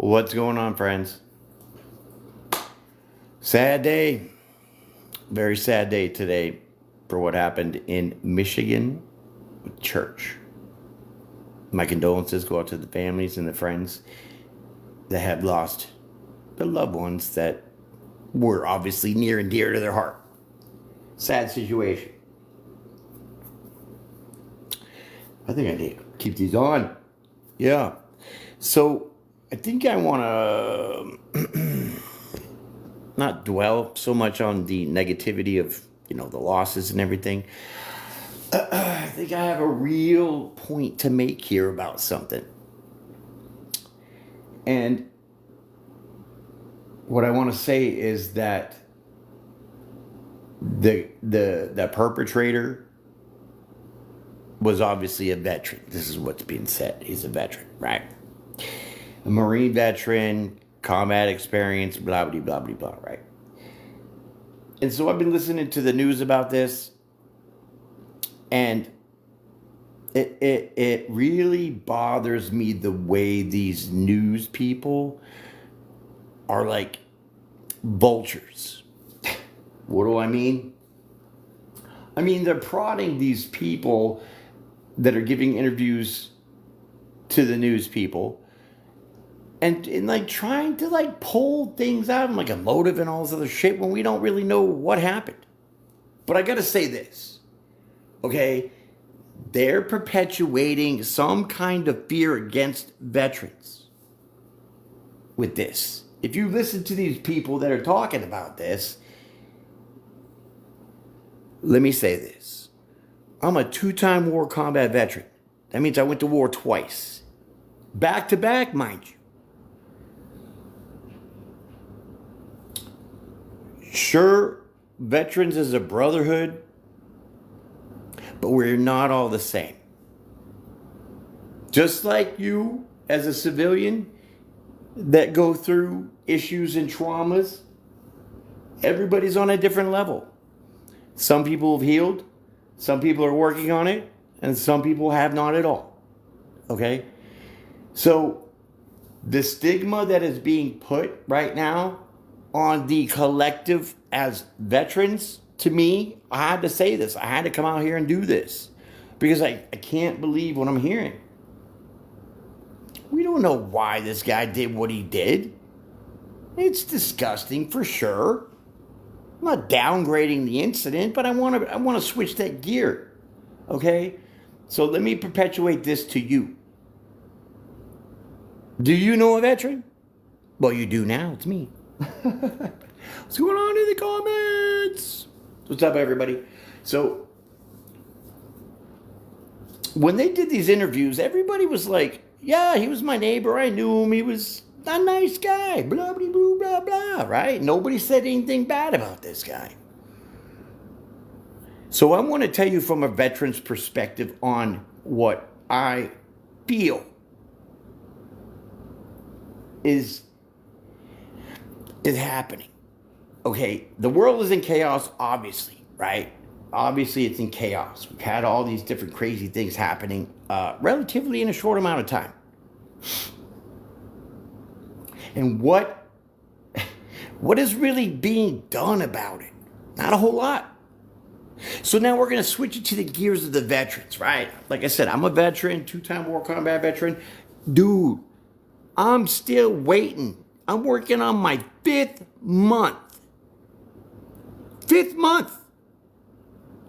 What's going on, friends? Sad day. Very sad day today for what happened in Michigan with church. My condolences go out to the families and the friends that have lost their loved ones that were obviously near and dear to their heart. Sad situation. I think I need to keep these on. Yeah. So I think I want to not dwell so much on the negativity of, the losses and everything. I think I have a real point to make here about something. And what I want to say is that the perpetrator was obviously a veteran. This is what's being said. He's a veteran, right? A Marine veteran, combat experience, blah, blah, blah, blah, blah, right? And so I've been listening to the news about this, and it really bothers me the way these news people are like vultures. What do I mean? I mean, they're prodding these people that are giving interviews to the news people and like trying to like pull things out of like a motive and all this other shit when we don't really know what happened. But I gotta say this, okay? They're perpetuating some kind of fear against veterans with this. If you listen to these people that are talking about this, let me say this. I'm a 2-time war combat veteran. That means I went to war twice. Back to back, mind you. Sure, veterans is a brotherhood, but we're not all the same. Just like you, as a civilian, that go through issues and traumas, everybody's on a different level. Some people have healed, some people are working on it, and some people have not at all. Okay? So, the stigma that is being put right now on the collective as veterans, to me, I had to say this. I had to come out here and do this. Because I can't believe what I'm hearing. We don't know why this guy did what he did. It's disgusting for sure. I'm not downgrading the incident, but I want to switch that gear. Okay? So let me perpetuate this to you. Do you know a veteran? Well, you do now. It's me. What's going on in the comments? What's up, everybody? So, when they did these interviews, everybody was like, yeah, he was my neighbor. I knew him. He was a nice guy. Blah, blah, blah, blah, blah, right? Nobody said anything bad about this guy. So, I want to tell you from a veteran's perspective on what I feel is happening. Okay, the world is in chaos, obviously, right? Obviously, it's in chaos. We've had all these different crazy things happening relatively in a short amount of time. And what is really being done about it? Not a whole lot. So now we're going to switch it to the gears of the veterans, right? Like I said, I'm a veteran, 2-time war combat veteran. Dude, I'm still waiting. I'm working on my 5th month. 5th month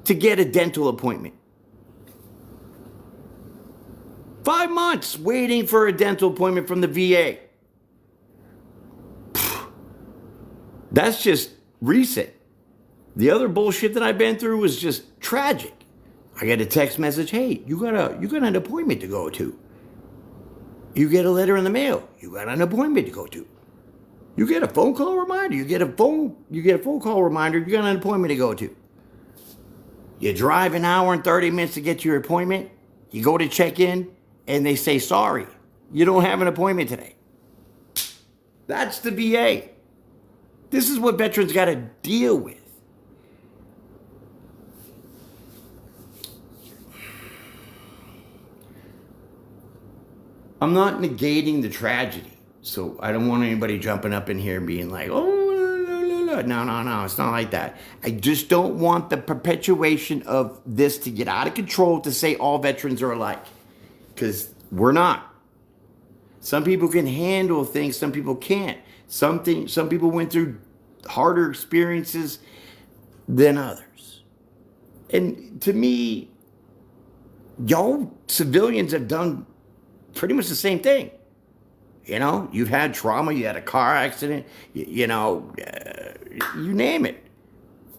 to get a dental appointment. 5 months waiting for a dental appointment from the VA. That's just recent. The other bullshit that I've been through was just tragic. I get a text message, hey, you got an appointment to go to. You get a letter in the mail, you got an appointment to go to. You get a phone call reminder, you get a phone call reminder, you got an appointment to go to. You drive an hour and 30 minutes to get to your appointment, you go to check in, and they say, sorry, you don't have an appointment today. That's the VA. This is what veterans got to deal with. I'm not negating the tragedy. So I don't want anybody jumping up in here and being like, oh, no, it's not like that. I just don't want the perpetuation of this to get out of control to say all veterans are alike. Because we're not. Some people can handle things, some people can't. Some people went through harder experiences than others. And to me, y'all civilians have done pretty much the same thing. You know, you've had trauma, you had a car accident, you name it.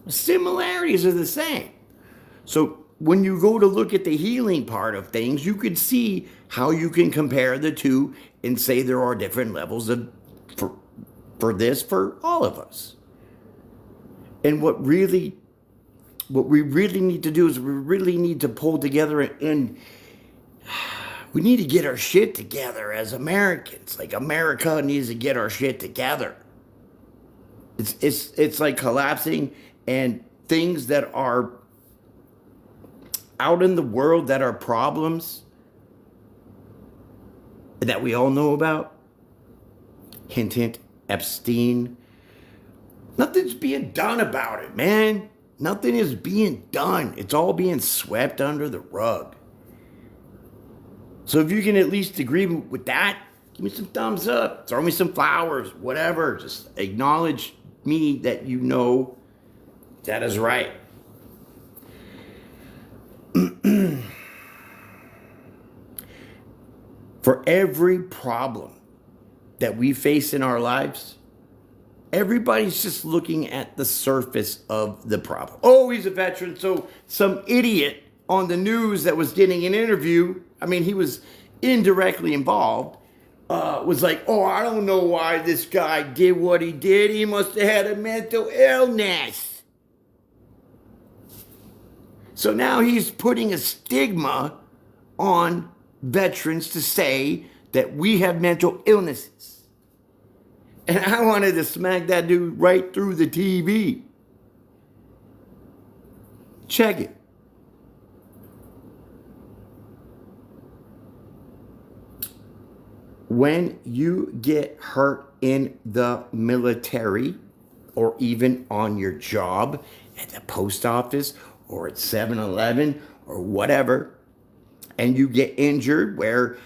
Similarities are the same. So when you go to look at the healing part of things, you could see how you can compare the two and say there are different levels of for this for all of us. And what we really need to do is we really need to pull together and we need to get our shit together as Americans. Like, America needs to get our shit together. It's like collapsing, and things that are out in the world that are problems that we all know about. Hint, hint, Epstein. Nothing's being done about it, man. Nothing is being done. It's all being swept under the rug. So if you can at least agree with that, give me some thumbs up, throw me some flowers, whatever. Just acknowledge me that you know that is right. For every problem that we face in our lives, everybody's just looking at the surface of the problem. Oh, he's a veteran, so some idiot on the news that was getting an interview, I mean, he was indirectly involved, was like, oh, I don't know why this guy did what he did. He must have had a mental illness. So now he's putting a stigma on veterans to say that we have mental illnesses. And I wanted to smack that dude right through the TV. Check it. When you get hurt in the military, or even on your job at the post office or at 7-Eleven or whatever, and you get injured where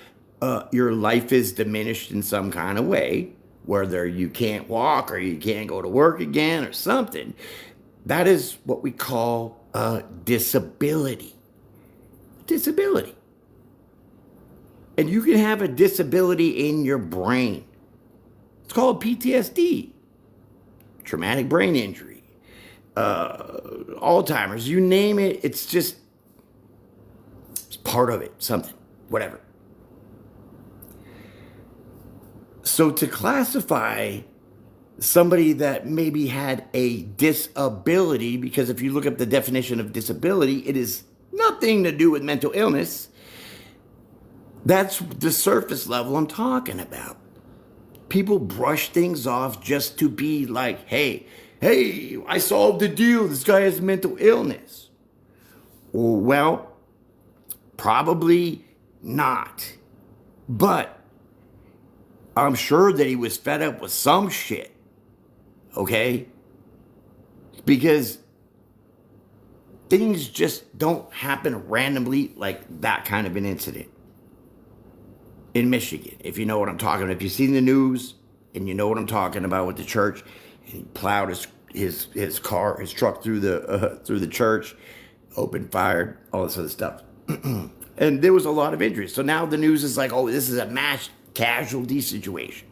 your life is diminished in some kind of way, whether you can't walk or you can't go to work again or something, that is what we call a disability. Disability. And you can have a disability in your brain. It's called PTSD, traumatic brain injury, Alzheimer's, you name it. It's part of it, something, whatever. So to classify somebody that maybe had a disability, because if you look up the definition of disability, it is nothing to do with mental illness. That's the surface level I'm talking about. People brush things off just to be like, hey, I solved the deal. This guy has mental illness. Well, probably not. But I'm sure that he was fed up with some shit. Okay? Because things just don't happen randomly like that kind of an incident. In Michigan, if you know what I'm talking about. If you've seen the news and you know what I'm talking about with the church, and he plowed his truck through the church, opened fire, all this other stuff. And there was a lot of injuries. So now the news is like, oh, this is a mass casualty situation.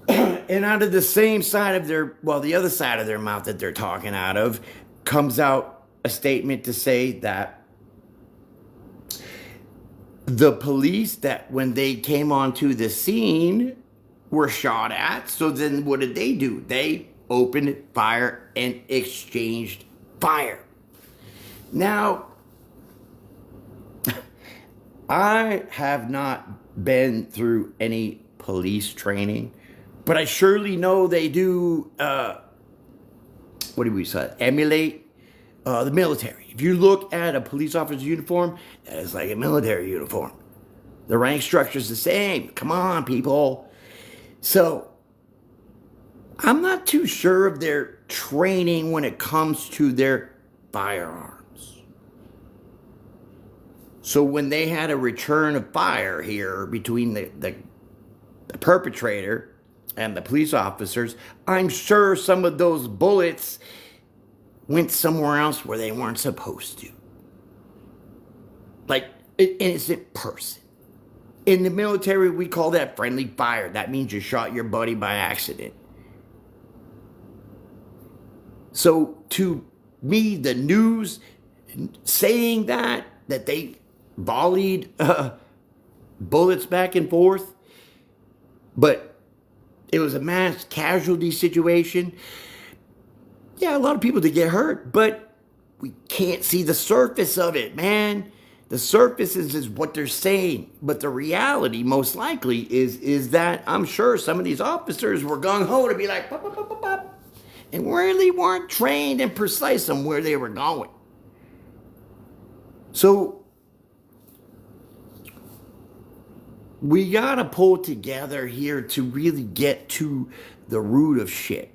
And out of the same side of the other side of their mouth that they're talking out of, comes out a statement to say that the police, that when they came onto the scene, were shot at. So then what did they do? They opened fire and exchanged fire. Now, I have not been through any police training, but I surely know they do, what do we say, emulate the military. If you look at a police officer's uniform, that is like a military uniform. The rank structure is the same. Come on, people. So I'm not too sure of their training when it comes to their firearms. So when they had a return of fire here between the perpetrator and the police officers, I'm sure some of those bullets went somewhere else where they weren't supposed to. Like an innocent person. In the military, we call that friendly fire. That means you shot your buddy by accident. So to me, the news saying that they volleyed bullets back and forth, but it was a mass casualty situation. Yeah, a lot of people did get hurt, but we can't see the surface of it, man. The surface is what they're saying, but the reality, most likely, is that I'm sure some of these officers were gung-ho to be like, pop, pop, pop, pop, pop, and really weren't trained and precise on where they were going. So we gotta pull together here to really get to the root of shit,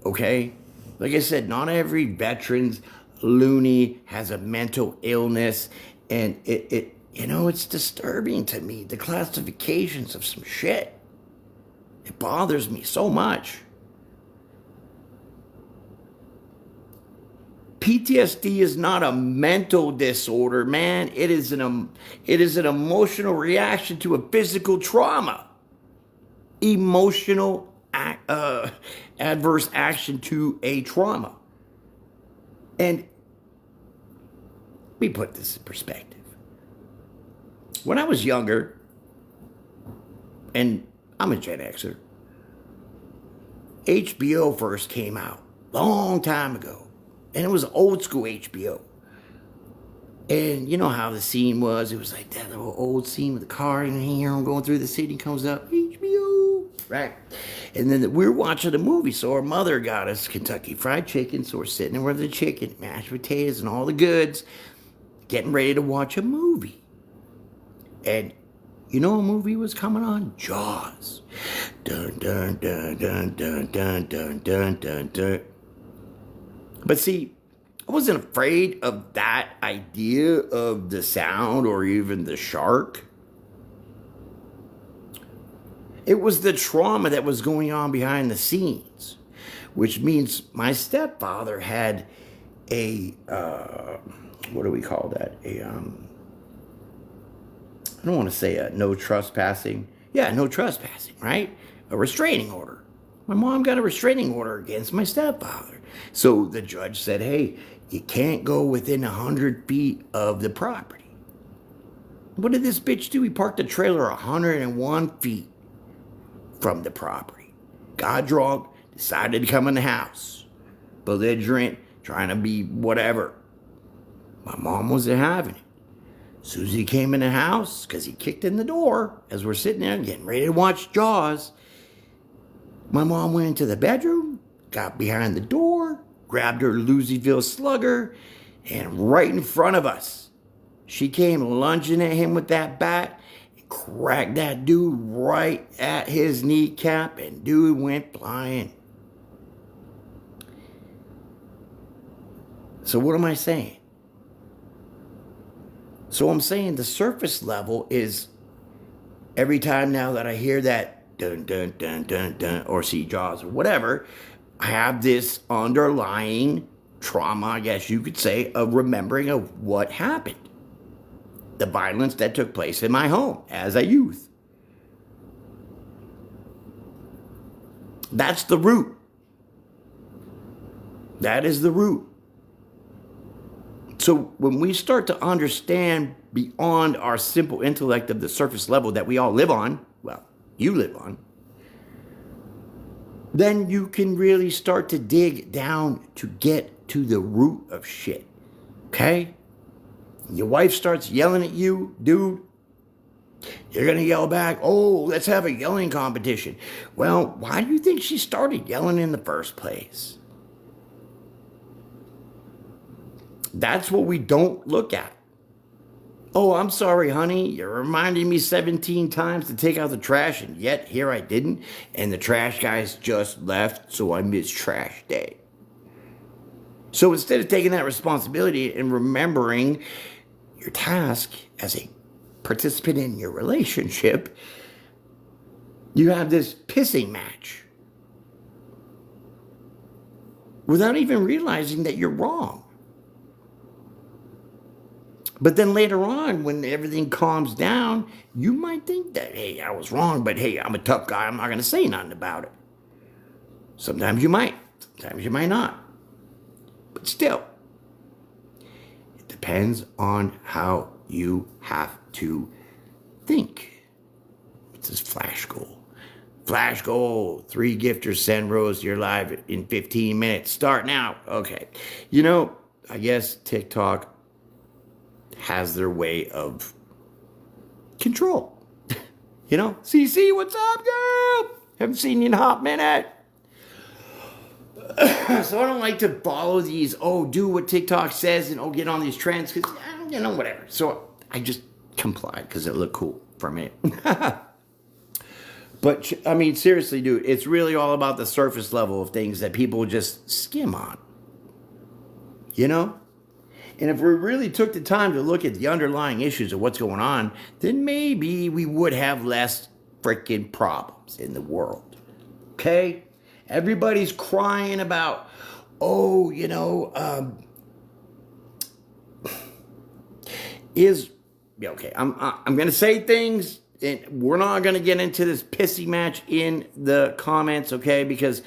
okay? Like I said, not every veteran's loony has a mental illness, and it's disturbing to me, the classifications of some shit. It bothers me so much. PTSD is not a mental disorder, man. It is an emotional reaction to a physical trauma. Emotional adverse action to a trauma. And let me put this in perspective. When I was younger, and I'm a Gen Xer, HBO first came out long time ago. And it was old school HBO. And you know how the scene was? It was like that little old scene with the car in here going through the city, comes up, HBO, right? And then we were watching a movie, so our mother got us Kentucky Fried Chicken, so we're sitting there with the chicken, mashed potatoes, and all the goods, getting ready to watch a movie. And you know a movie was coming on? Jaws. Dun, dun, dun, dun, dun, dun, dun, dun, dun, dun. But see, I wasn't afraid of that idea of the sound or even the shark. It was the trauma that was going on behind the scenes, which means my stepfather had a, what do we call that? I don't want to say a no trespassing. Yeah, no trespassing, right? A restraining order. My mom got a restraining order against my stepfather. So the judge said, hey, you can't go within 100 feet of the property. What did this bitch do? He parked the trailer 101 feet from the property. Got drunk, decided to come in the house. Belligerent, trying to be whatever. My mom wasn't having it. Susie came in the house because he kicked in the door as we're sitting there getting ready to watch Jaws. My mom went into the bedroom, got behind the door, grabbed her Louisville slugger, and right in front of us, she came lunging at him with that bat and cracked that dude right at his kneecap, and dude went flying. So what am I saying? So I'm saying the surface level is every time now that I hear that dun, dun, dun, dun, dun, or see Jaws or whatever, I have this underlying trauma, I guess you could say, of remembering of what happened. The violence that took place in my home as a youth. That's the root. That is the root. So when we start to understand beyond our simple intellect of the surface level that we all live on, well, you live on, then you can really start to dig down to get to the root of shit. Okay? Your wife starts yelling at you, dude. You're going to yell back, oh, let's have a yelling competition. Well, why do you think she started yelling in the first place? That's what we don't look at. Oh, I'm sorry, honey. You're reminding me 17 times to take out the trash, and yet here I didn't. And the trash guys just left, so I missed trash day. So instead of taking that responsibility and remembering your task as a participant in your relationship, you have this pissing match without even realizing that you're wrong. But then later on, when everything calms down, you might think that, hey, I was wrong, but hey, I'm a tough guy. I'm not going to say nothing about it. Sometimes you might. Sometimes you might not. But still, it depends on how you have to think. It's this flash goal. Flash goal. 3 gifters send Rose your live in 15 minutes. Start now. Okay. You know, I guess TikTok has their way of control. You know? CC, what's up, girl? Haven't seen you in a hot minute. So I don't like to follow these, do what TikTok says and get on these trends because, whatever. So I just complied because it looked cool for a minute. But, I mean, seriously, dude, it's really all about the surface level of things that people just skim on. You know? And if we really took the time to look at the underlying issues of what's going on, then maybe we would have less freaking problems in the world. Okay? Everybody's crying about, I'm going to say things, and we're not going to get into this pissy match in the comments, okay? Because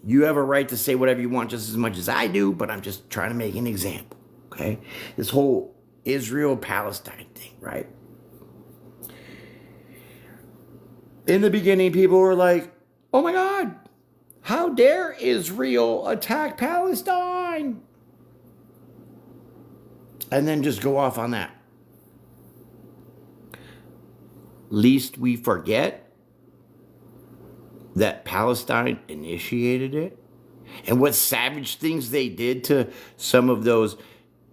you have a right to say whatever you want just as much as I do, but I'm just trying to make an example, okay? This whole Israel-Palestine thing, right? In the beginning, people were like, oh my God, how dare Israel attack Palestine? And then just go off on that. Least we forget that Palestine initiated it and what savage things they did to some of those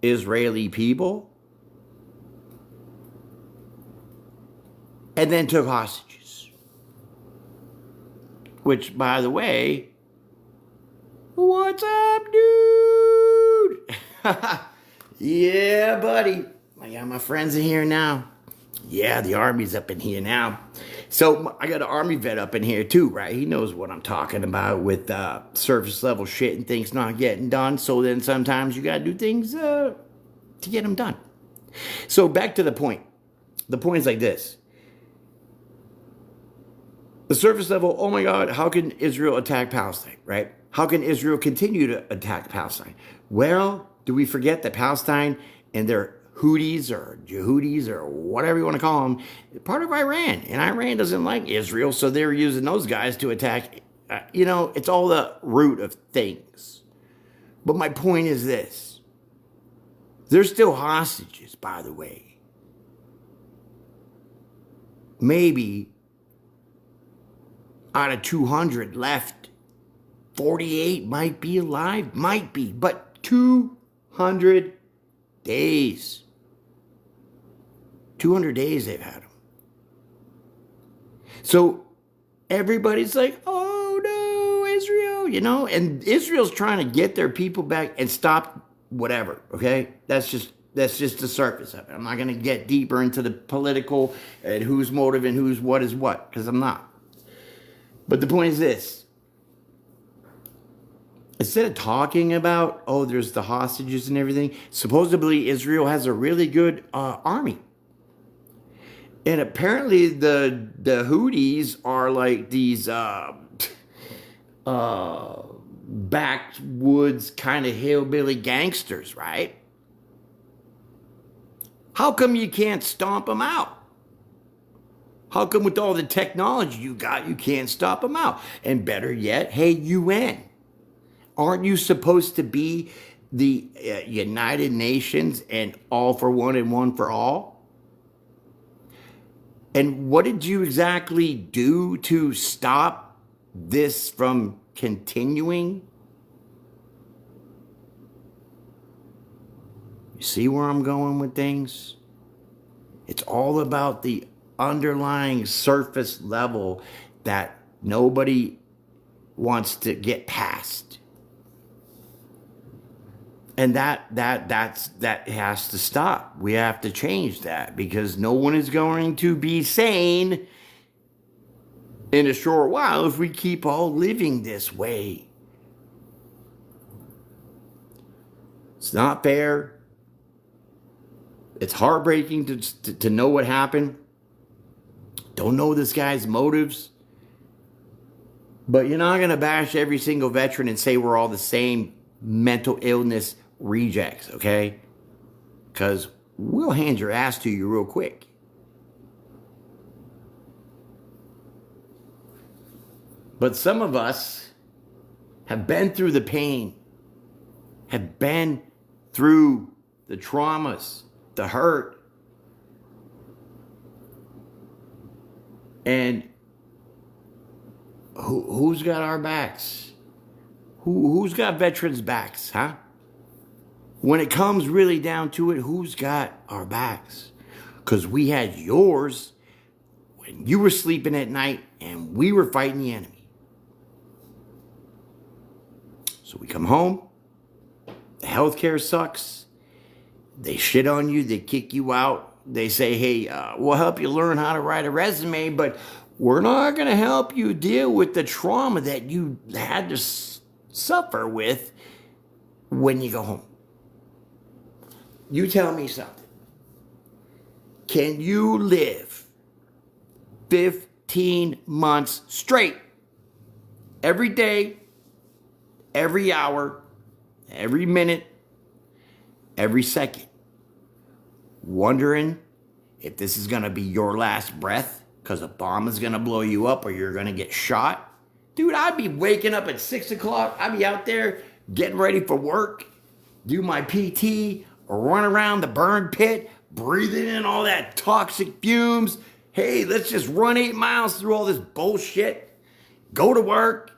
Israeli people, and then took hostages. Which, by the way, what's up, dude? Yeah, buddy. I got my friends in here now. Yeah, the Army's up in here now. So I got an Army vet up in here too, right? He knows what I'm talking about with surface level shit and things not getting done. So then sometimes you got to do things to get them done. So back to the point. The point is like this. The surface level, oh my God, how can Israel attack Palestine, right? How can Israel continue to attack Palestine? Well, do we forget that Palestine and their Houthis or Yehudis or whatever you want to call them, part of Iran. And Iran doesn't like Israel, so they're using those guys to attack. It's all the root of things. But my point is this. There's still hostages, by the way. Maybe out of 200 left, 48 might be alive. Might be. But 200 days. 200 days they've had them. So everybody's like, oh no, Israel, and Israel's trying to get their people back and stop whatever, okay? That's just the surface of it. I'm not going to get deeper into the political and whose motive and whose what is what, because I'm not. But the point is this. Instead of talking about, there's the hostages and everything, supposedly Israel has a really good army. And apparently the Houthis are like these backwoods kind of hillbilly gangsters, right? How come you can't stomp them out? How come with all the technology you got, you can't stop them out? And better yet, hey, UN, aren't you supposed to be the United Nations and all for one and one for all? And what did you exactly do to stop this from continuing? You see where I'm going with things? It's all about the underlying surface level that nobody wants to get past. And that has to stop. We have to change that, because no one is going to be sane in a short while if we keep all living this way. It's not fair. It's heartbreaking to know what happened. Don't know this guy's motives. But you're not going to bash every single veteran and say we're all the same mental illness rejects, okay? Because we'll hand your ass to you real quick. But some of us have been through the pain, have been through the traumas, the hurt. And who's got our backs? Who's got veterans' backs, huh? When it comes really down to it, who's got our backs? Because we had yours when you were sleeping at night and we were fighting the enemy. So we come home, the healthcare sucks, they shit on you, they kick you out, they say, hey, we'll help you learn how to write a resume, but we're not going to help you deal with the trauma that you had to suffer with when you go home. You tell me something. Can you live 15 months straight, every day, every hour, every minute, every second, wondering if this is going to be your last breath because a bomb is going to blow you up or you're going to get shot? Dude, I'd be waking up at 6 o'clock. I'd be out there getting ready for work, do my PT, or run around the burn pit, breathing in all that toxic fumes. Hey, let's just run 8 miles through all this bullshit. Go to work.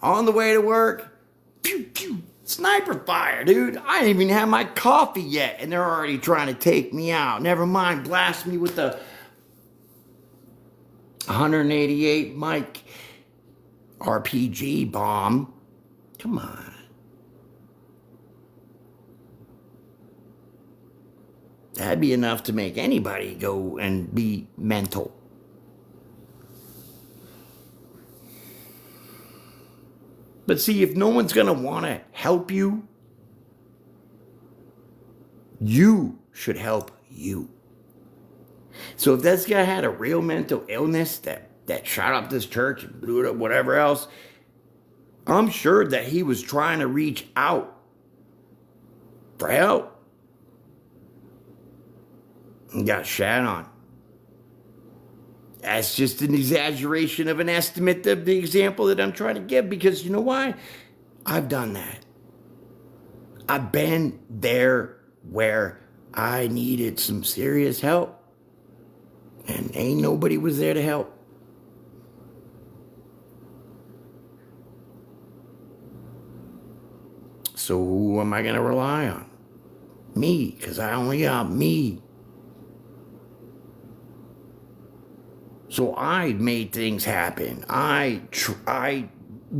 On the way to work, pew, pew, sniper fire, dude. I didn't even have my coffee yet, and they're already trying to take me out. Never mind, blast me with the 188 Mike RPG bomb. Come on. That'd be enough to make anybody go and be mental. But see, if no one's going to want to help you, you should help you. So if this guy had a real mental illness that shot up this church and blew it up, whatever else, I'm sure that he was trying to reach out for help and got shat on. That's just an exaggeration of an estimate of the example that I'm trying to give, because you know why? I've done that. I've been there where I needed some serious help, and ain't nobody was there to help. So who am I going to rely on? Me, because I only got me. So I made things happen. I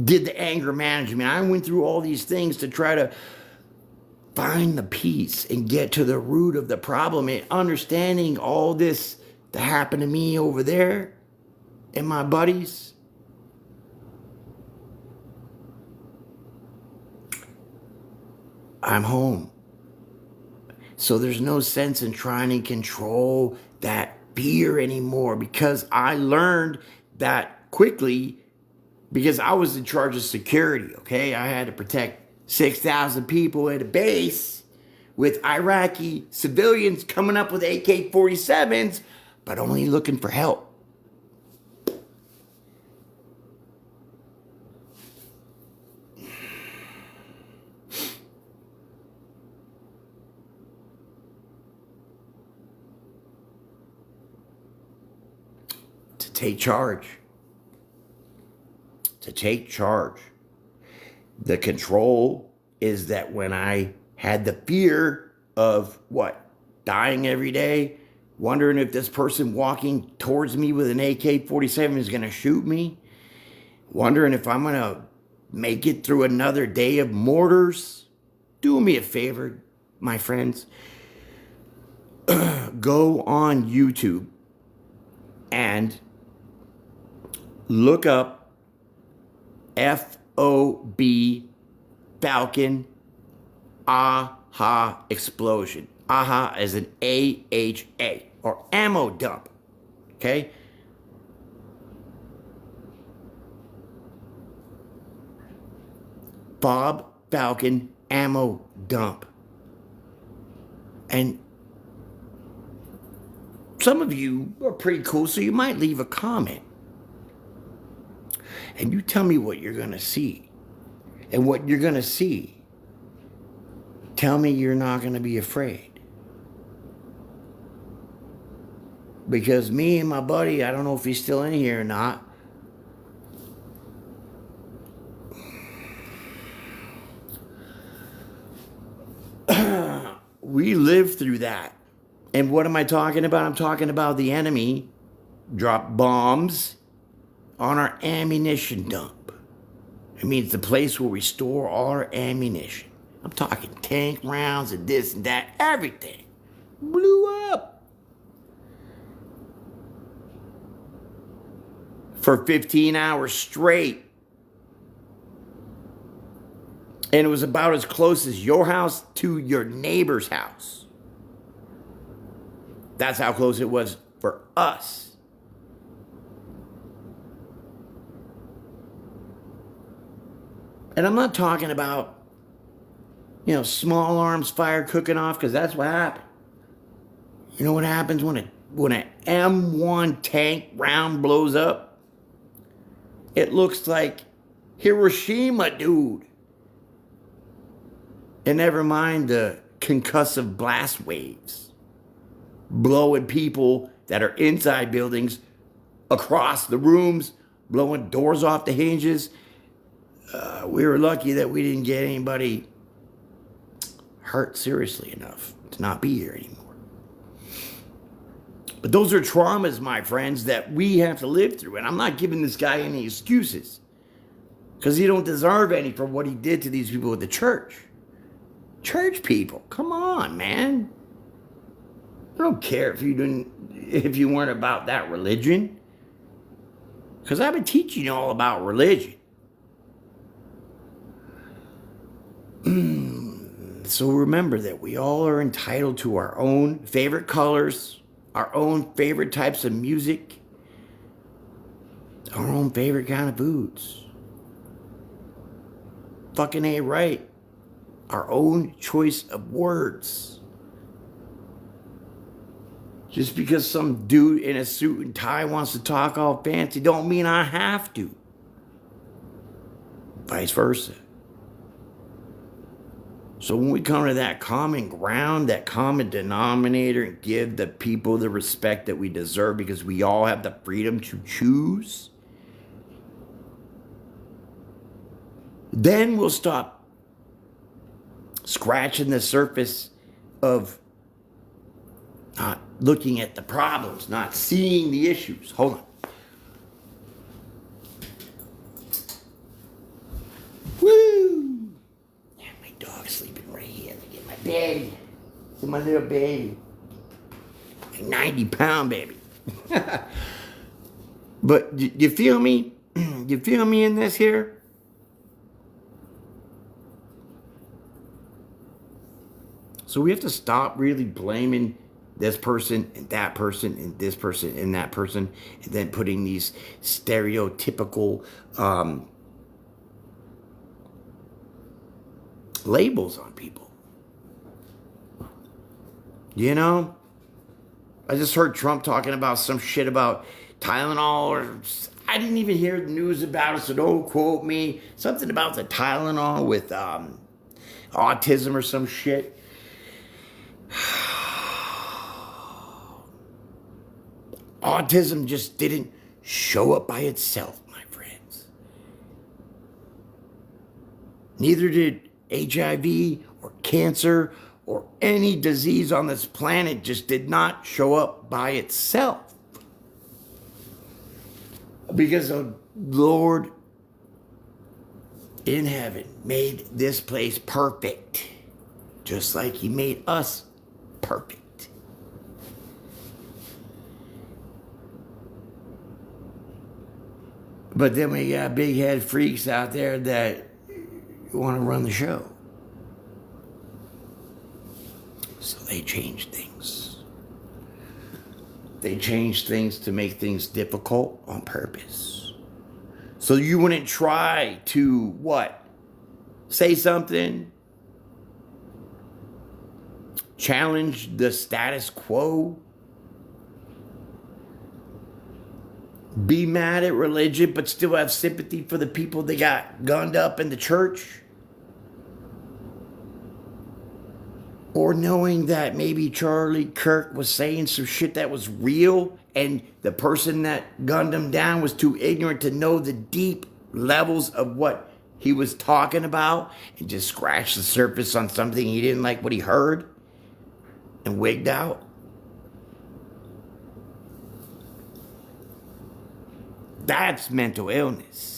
did the anger management. I went through all these things to try to find the peace and get to the root of the problem, and understanding all this that happened to me over there and my buddies. I'm home. So there's no sense in trying to control that fear anymore, because I learned that quickly, because I was in charge of security, okay? I had to protect 6,000 people at a base with Iraqi civilians coming up with AK-47s, but only looking for help. Take charge. To take charge. The control is that when I had the fear of what? Dying every day, wondering if this person walking towards me with an AK-47 is going to shoot me, wondering if I'm going to make it through another day of mortars. Do me a favor, my friends. Go on YouTube and look up pOv Falcon AHA explosion. AHA as an AHA or ammo dump. Okay? pOv Falcon ammo dump. And some of you are pretty cool, so you might leave a comment. And you tell me what you're going to see. And what you're going to see, tell me you're not going to be afraid. Because me and my buddy, I don't know if he's still in here or not, we lived through that. And what am I talking about? I'm talking about the enemy dropped bombs on our ammunition dump. It means the place where we store all our ammunition. I'm talking tank rounds and this and that, everything blew up. For 15 hours straight. And it was about as close as your house to your neighbor's house. That's how close it was for us. And I'm not talking about, small arms fire cooking off, because that's what happened. You know what happens when an M1 tank round blows up? It looks like Hiroshima, dude. And never mind the concussive blast waves blowing people that are inside buildings across the rooms, blowing doors off the hinges. We were lucky that we didn't get anybody hurt seriously enough to not be here anymore. But those are traumas, my friends, that we have to live through. And I'm not giving this guy any excuses, because he don't deserve any for what he did to these people at the church. Church people, come on, man. I don't care if you weren't about that religion, because I've been teaching you all about religion. So remember that we all are entitled to our own favorite colors, our own favorite types of music, our own favorite kind of foods. Fucking A right. Our own choice of words. Just because some dude in a suit and tie wants to talk all fancy don't mean I have to. Vice versa. So when we come to that common ground, that common denominator, and give the people the respect that we deserve, because we all have the freedom to choose, then we'll stop scratching the surface of not looking at the problems, not seeing the issues. Hold on. Woo! Yeah, my dog's sleeping right here. Look at my baby. Look at my little baby. My 90-pound baby. But you feel me? You feel me in this here? So we have to stop really blaming this person and that person and this person and that person, and then putting these stereotypical labels on people. You know? I just heard Trump talking about some shit about Tylenol, or I didn't even hear the news about it, so don't quote me. Something about the Tylenol with autism or some shit. Autism just didn't show up by itself, my friends. Neither did HIV or cancer or any disease on this planet just did not show up by itself. Because the Lord in heaven made this place perfect, just like he made us perfect. But then we got big head freaks out there that want to run the show. So they change things. They change things to make things difficult on purpose. So you wouldn't try to, what? Say something? Challenge the status quo? Be mad at religion but still have sympathy for the people that got gunned up in the church? Or knowing that maybe Charlie Kirk was saying some shit that was real and the person that gunned him down was too ignorant to know the deep levels of what he was talking about and just scratched the surface on something he didn't like what he heard and wigged out? That's mental illness.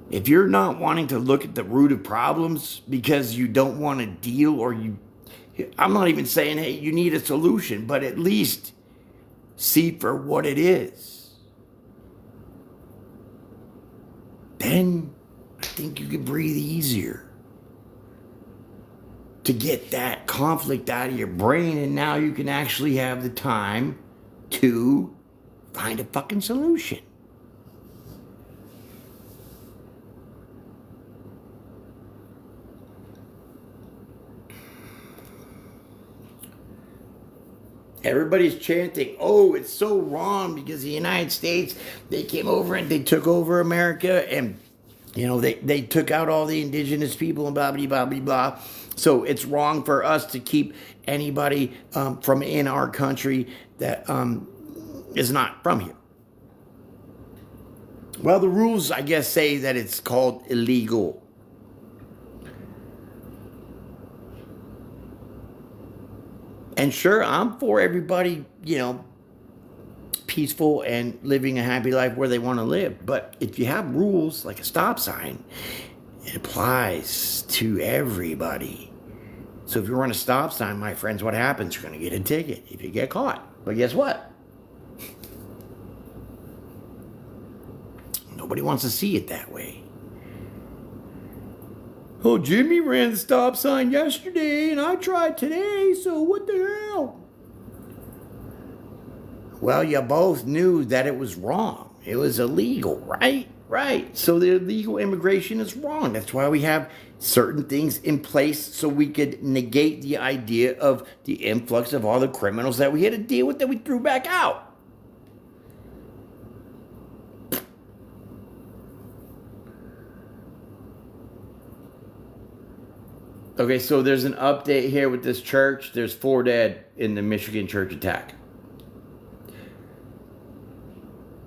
If you're not wanting to look at the root of problems because you don't want to deal, or I'm not even saying, hey, you need a solution, but at least see for what it is. Then I think you can breathe easier to get that conflict out of your brain, and now you can actually have the time to find a fucking solution. Everybody's chanting, oh, it's so wrong because the United States, they came over and they took over America and, you know, they took out all the indigenous people and blah, blah, blah, blah, blah. So it's wrong for us to keep anybody from in our country that is not from here. Well, the rules, I guess, say that it's called illegal. And sure, I'm for everybody, you know, peaceful and living a happy life where they want to live. But if you have rules like a stop sign, it applies to everybody. So if you run a stop sign, my friends, what happens? You're going to get a ticket if you get caught. But guess what? Nobody wants to see it that way. Oh, Jimmy ran the stop sign yesterday and I tried today, so what the hell? Well, you both knew that it was wrong. It was illegal, right? Right. So the illegal immigration is wrong. That's why we have certain things in place so we could negate the idea of the influx of all the criminals that we had to deal with that we threw back out. Okay, so there's an update here with this church. There's 4 dead in the Michigan church attack.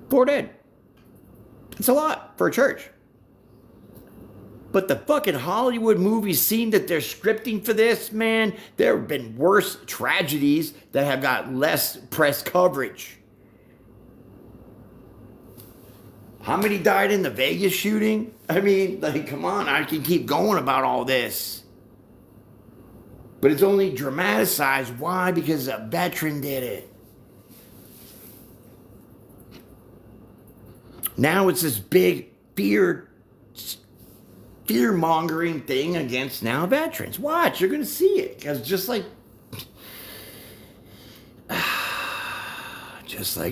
4 dead. It's a lot for a church. But the fucking Hollywood movies seem that they're scripting for this, man. There have been worse tragedies that have got less press coverage. How many died in the Vegas shooting? I mean, like, come on, I can keep going about all this. But it's only dramatized. Why? Because a veteran did it. Now it's this big fear-mongering thing against now veterans. Watch, you're going to see it. Because just like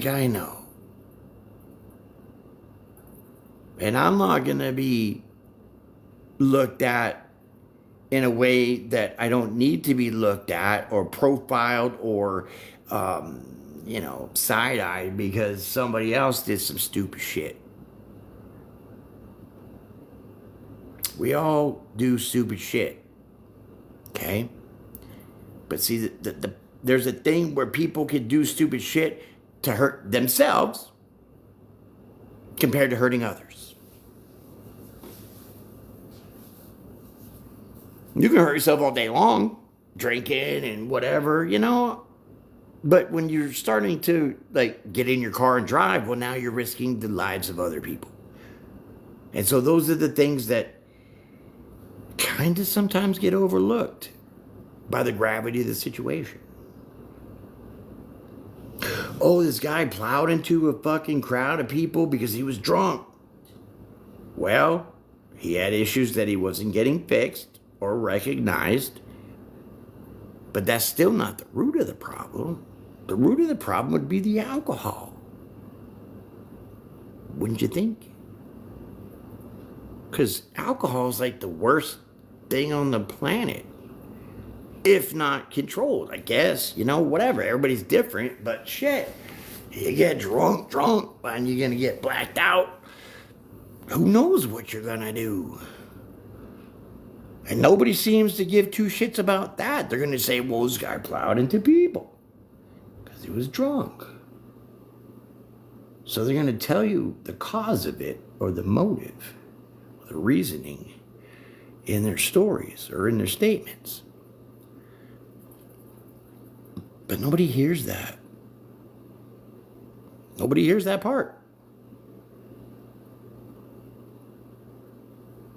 I know. And I'm not going to be looked at in a way that I don't need to be looked at or profiled or, side-eyed because somebody else did some stupid shit. We all do stupid shit. Okay? But see, there's a thing where people can do stupid shit to hurt themselves compared to hurting others. You can hurt yourself all day long, drinking and whatever, you know. But when you're starting to like get in your car and drive, well, now you're risking the lives of other people. And so those are the things that kind of sometimes get overlooked by the gravity of the situation. Oh, this guy plowed into a fucking crowd of people because he was drunk. Well, he had issues that he wasn't getting fixed or recognized. But that's still not the root of the problem. The root of the problem would be the alcohol. Wouldn't you think? Because alcohol is like the worst thing on the planet. If not controlled, I guess. You know, whatever. Everybody's different, but shit. You get drunk, and you're going to get blacked out. Who knows what you're going to do? And nobody seems to give two shits about that. They're going to say, well, this guy plowed into people because he was drunk. So they're going to tell you the cause of it or the motive or the reasoning in their stories or in their statements. But nobody hears that. Nobody hears that part.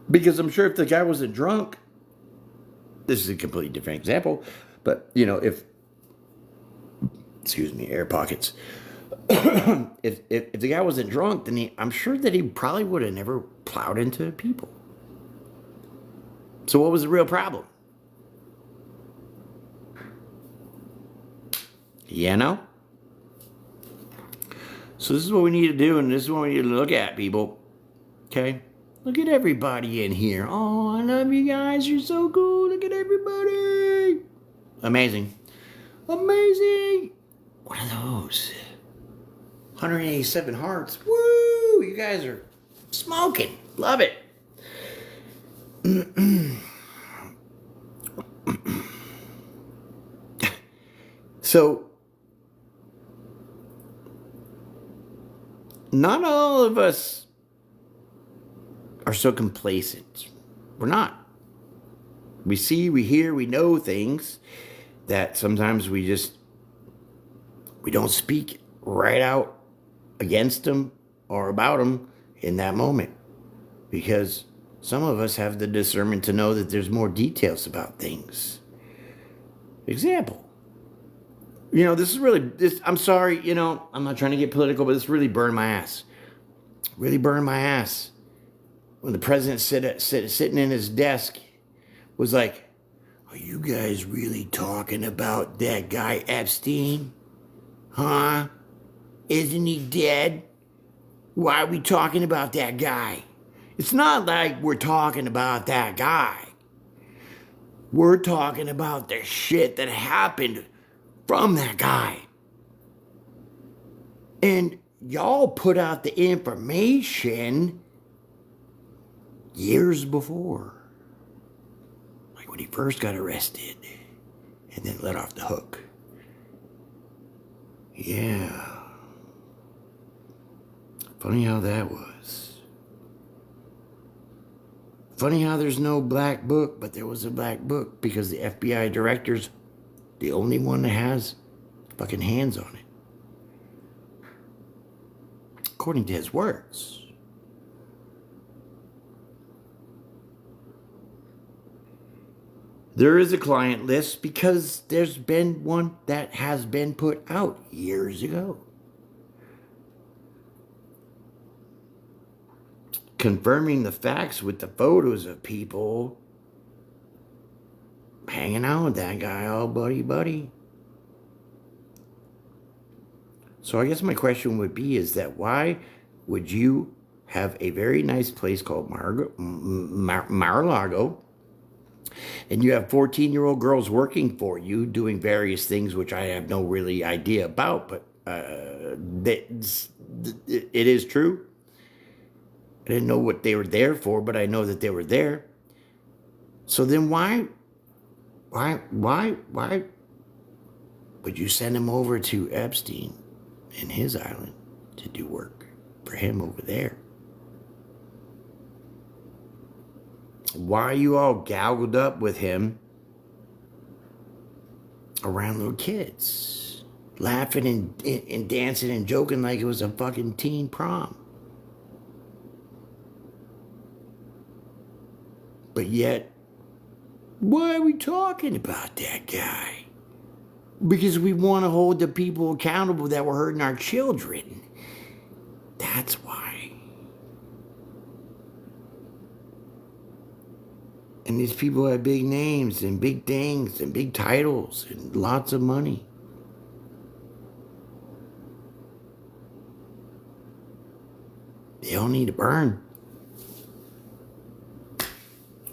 Because I'm sure if the guy wasn't drunk, this is a completely different example, but, you know, if, excuse me, air pockets. if the guy wasn't drunk, then I'm sure that he probably would have never plowed into people. So what was the real problem? You know? So this is what we need to do, and this is what we need to look at, people. Okay? Look at everybody in here. Oh, I love you guys. You're so cool. Look at everybody. Amazing. Amazing. What are those? 187 hearts. Woo! You guys are smoking. Love it. So, not all of us are so complacent. We're not. We see, we hear, we know things that sometimes we don't speak right out against them or about them in that moment. Because some of us have the discernment to know that there's more details about things. Example. You know, I'm sorry, you know, I'm not trying to get political, but this really burned my ass. Really burned my ass. When the president sitting in his desk was like, are you guys really talking about that guy Epstein? Huh? Isn't he dead? Why are we talking about that guy? It's not like we're talking about that guy. We're talking about the shit that happened from that guy. And y'all put out the information years before. Like when he first got arrested and then let off the hook. Yeah. Funny how that was. Funny how there's no black book, but there was a black book because the FBI director's the only one that has fucking hands on it. According to his words. There is a client list because there's been one that has been put out years ago. Confirming the facts with the photos of people hanging out with that guy all buddy. So I guess my question would be is that why would you have a very nice place called Mar-a-Lago and you have 14-year-old girls working for you doing various things which I have no really idea about, but it is true. I didn't know what they were there for, but I know that they were there. So then why would you send him over to Epstein in his island to do work for him over there? Why are you all goggled up with him around little kids? Laughing and dancing and joking like it was a fucking teen prom. But yet, why are we talking about that guy? Because we want to hold the people accountable that were hurting our children. That's why. And these people have big names and big things and big titles and lots of money. They don't need to burn.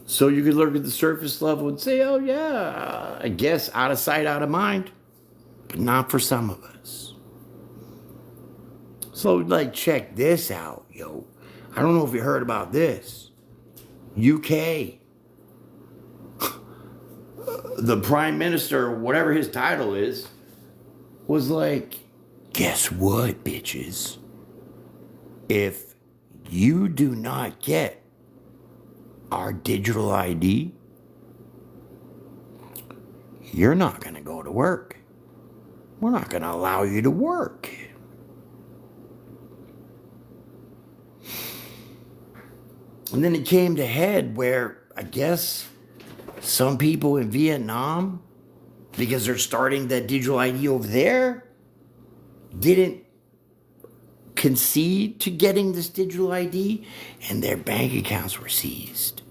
So you could look at the surface level and say, oh yeah, I guess out of sight, out of mind. But not for some of us. So like, check this out, yo. I don't know if you heard about this. UK. The Prime Minister, whatever his title is, was like, guess what, bitches? If you do not get our digital ID, you're not going to go to work. We're not going to allow you to work. And then it came to head where, I guess, some people in Vietnam, because they're starting that digital ID over there, didn't concede to getting this digital ID, and their bank accounts were seized.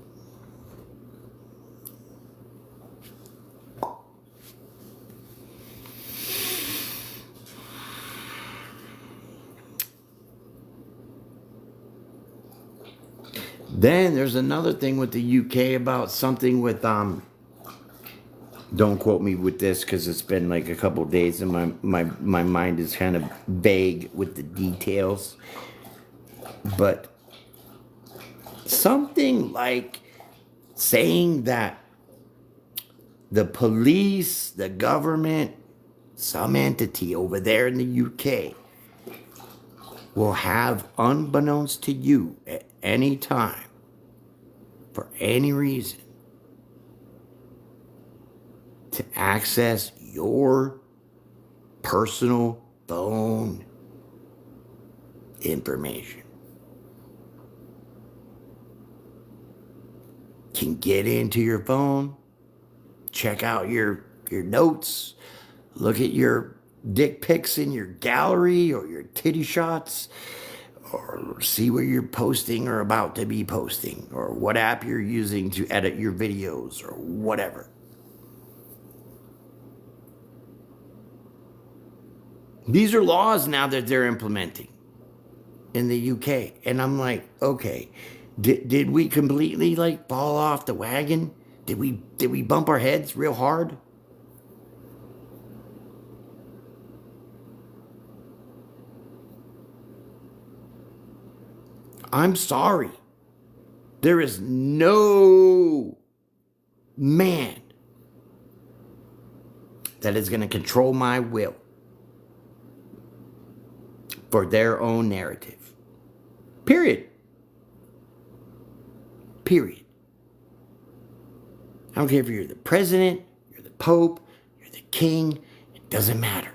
Then there's another thing with the UK about something with don't quote me with this because it's been like a couple of days and my mind is kind of vague with the details. But something like saying that the police, the government, some entity over there in the UK will have, unbeknownst to you at any time, for any reason, to access your personal phone information. Can get into your phone, check out your notes, look at your dick pics in your gallery or your titty shots, or see what you're posting or about to be posting, or what app you're using to edit your videos or whatever. These are laws now that they're implementing in the UK. And I'm like, okay, did we completely like fall off the wagon? Did we bump our heads real hard? I'm sorry. There is no man that is going to control my will for their own narrative. Period. Period. I don't care if you're the president, you're the pope, you're the king, it doesn't matter.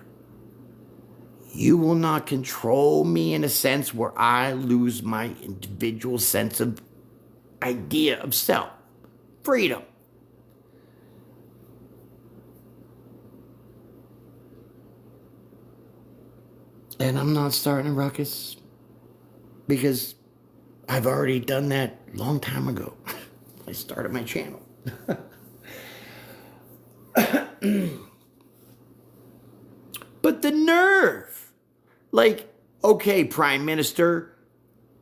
You will not control me in a sense where I lose my individual sense of idea of self. Freedom. And I'm not starting a ruckus because I've already done that a long time ago. I started my channel. But the nerve. Like, okay, Prime Minister,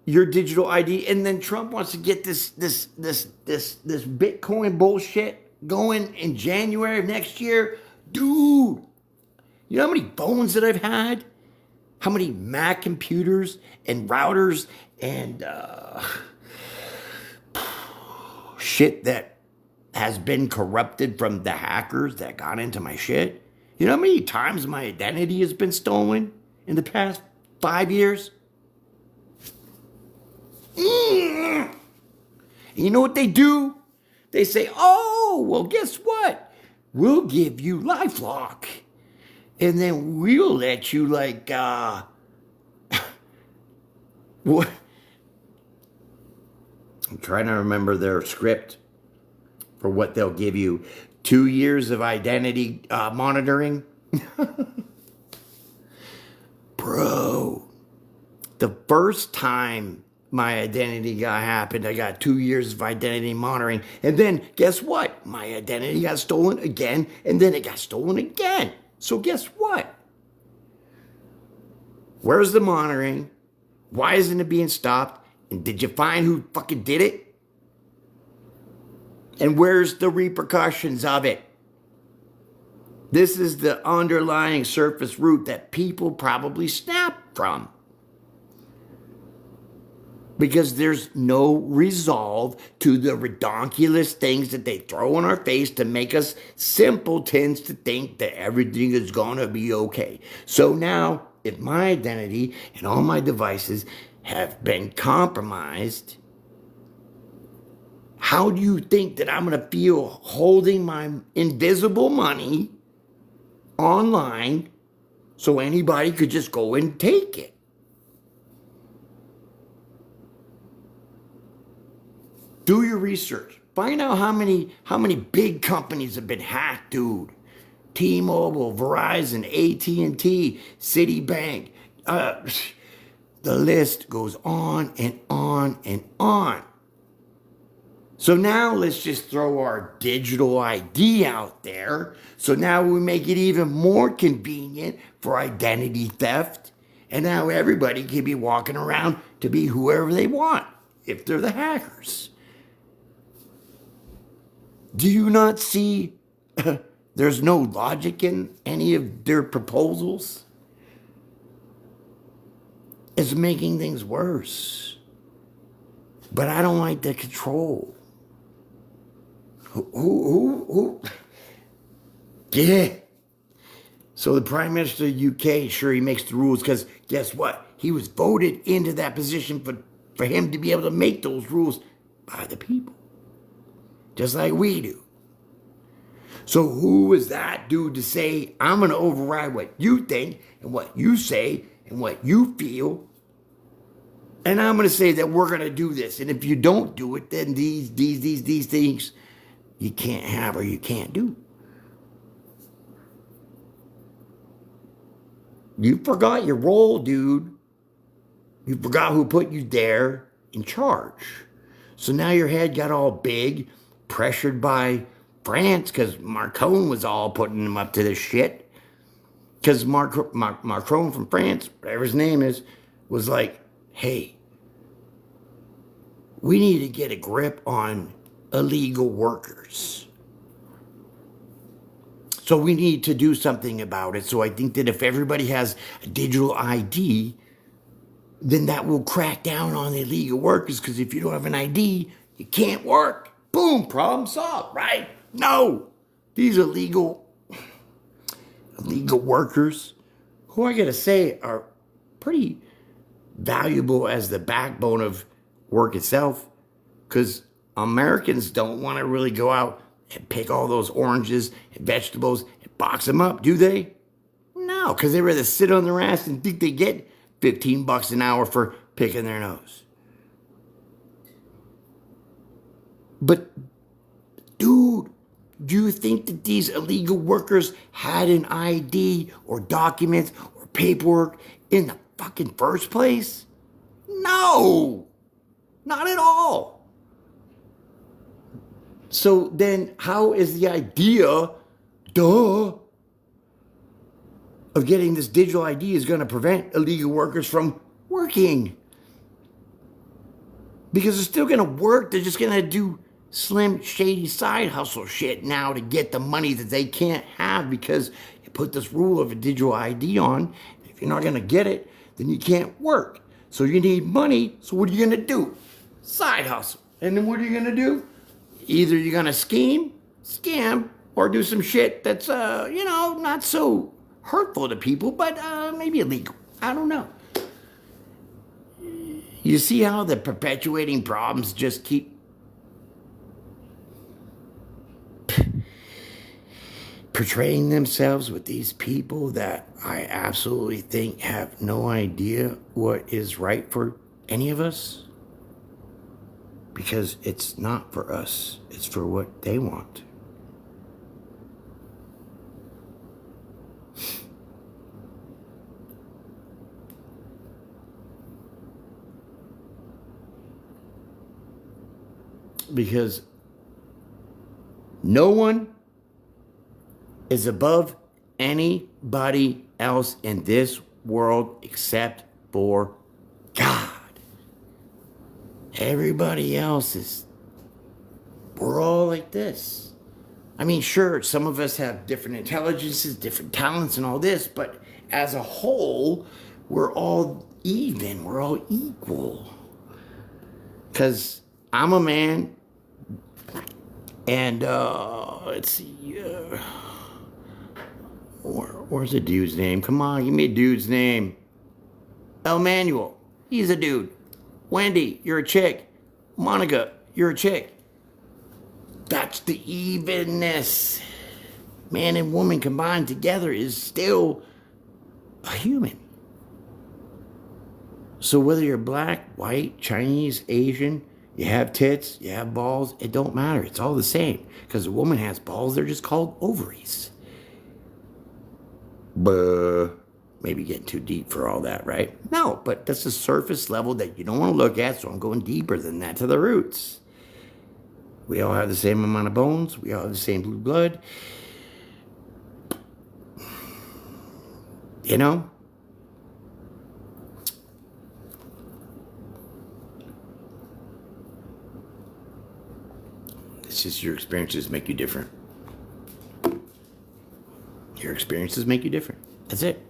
your digital ID, and then Trump wants to get this Bitcoin bullshit going in January of next year. Dude, you know how many phones that I've had? How many Mac computers and routers and shit that has been corrupted from the hackers that got into my shit? You know how many times my identity has been stolen in the past 5 years? And you know what they do? They say, oh, well, guess what? We'll give you LifeLock. And then we'll let you what? I'm trying to remember their script for what they'll give you. 2 years of identity monitoring. Bro, the first time my identity happened, I got 2 years of identity monitoring. And then guess what? My identity got stolen again, and then it got stolen again. So guess what? Where's the monitoring? Why isn't it being stopped? And did you find who fucking did it? And where's the repercussions of it? This is the underlying surface root that people probably snap from. Because there's no resolve to the redonkulous things that they throw in our face to make us simpletons to think that everything is going to be okay. So now, if my identity and all my devices have been compromised, how do you think that I'm going to feel holding my invisible money online so anybody could just go and take it? Do your research. Find out how many big companies have been hacked, dude. T-Mobile, Verizon, AT&T, Citibank. The list goes on and on and on. So now let's just throw our digital ID out there. So now we make it even more convenient for identity theft. And now everybody can be walking around to be whoever they want if they're the hackers. Do you not see there's no logic in any of their proposals? It's making things worse. But I don't like the control. Who? Yeah. So the Prime Minister of the UK, sure, he makes the rules because guess what? He was voted into that position for him to be able to make those rules by the people. Just like we do. So who is that dude to say, I'm going to override what you think and what you say and what you feel, and I'm going to say that we're going to do this. And if you don't do it, then these things you can't have or you can't do. You forgot your role, dude. You forgot who put you there in charge. So now your head got all big, pressured by France, because Macron was all putting him up to this shit. Because Macron from France, whatever his name is, was like, hey, we need to get a grip on illegal workers. So we need to do something about it. So I think that if everybody has a digital ID, then that will crack down on the illegal workers, because if you don't have an ID, you can't work. Boom, problem solved, right? No. These illegal workers, who I gotta say are pretty valuable as the backbone of work itself, because Americans don't want to really go out and pick all those oranges and vegetables and box them up, do they? No, because they rather sit on their ass and think they get $15 an hour for picking their nose. But, dude, do you think that these illegal workers had an ID or documents or paperwork in the fucking first place? No, not at all. So then how is the idea, of getting this digital ID is going to prevent illegal workers from working? Because they're still going to work. They're just going to do slim, shady side hustle shit now to get the money that they can't have, because you put this rule of a digital ID on. If you're not going to get it, then you can't work. So you need money. So what are you going to do? Side hustle. And then what are you going to do? Either you're going to scheme, scam, or do some shit that's, not so hurtful to people, but maybe illegal. I don't know. You see how the perpetuating problems just keep... portraying themselves with these people that I absolutely think have no idea what is right for any of us. Because it's not for us. It's for what they want. Because no one is above anybody else in this world except for God. Everybody else is, we're all like this. I mean, sure, some of us have different intelligences, different talents and all this, but as a whole, we're all even, we're all equal. Because I'm a man, and let's see, where's the dude's name? Come on, give me a dude's name. Emmanuel, he's a dude. Wendy, you're a chick. Monica, you're a chick. That's the evenness. Man and woman combined together is still a human. So whether you're black, white, Chinese, Asian, you have tits, you have balls, it don't matter. It's all the same. Because a woman has balls, they're just called ovaries. Maybe getting too deep for all that, right? No, but that's the surface level that you don't want to look at, so I'm going deeper than that to the roots. We all have the same amount of bones. We all have the same blue blood. You know? It's just your experiences make you different. Your experiences make you different. That's it.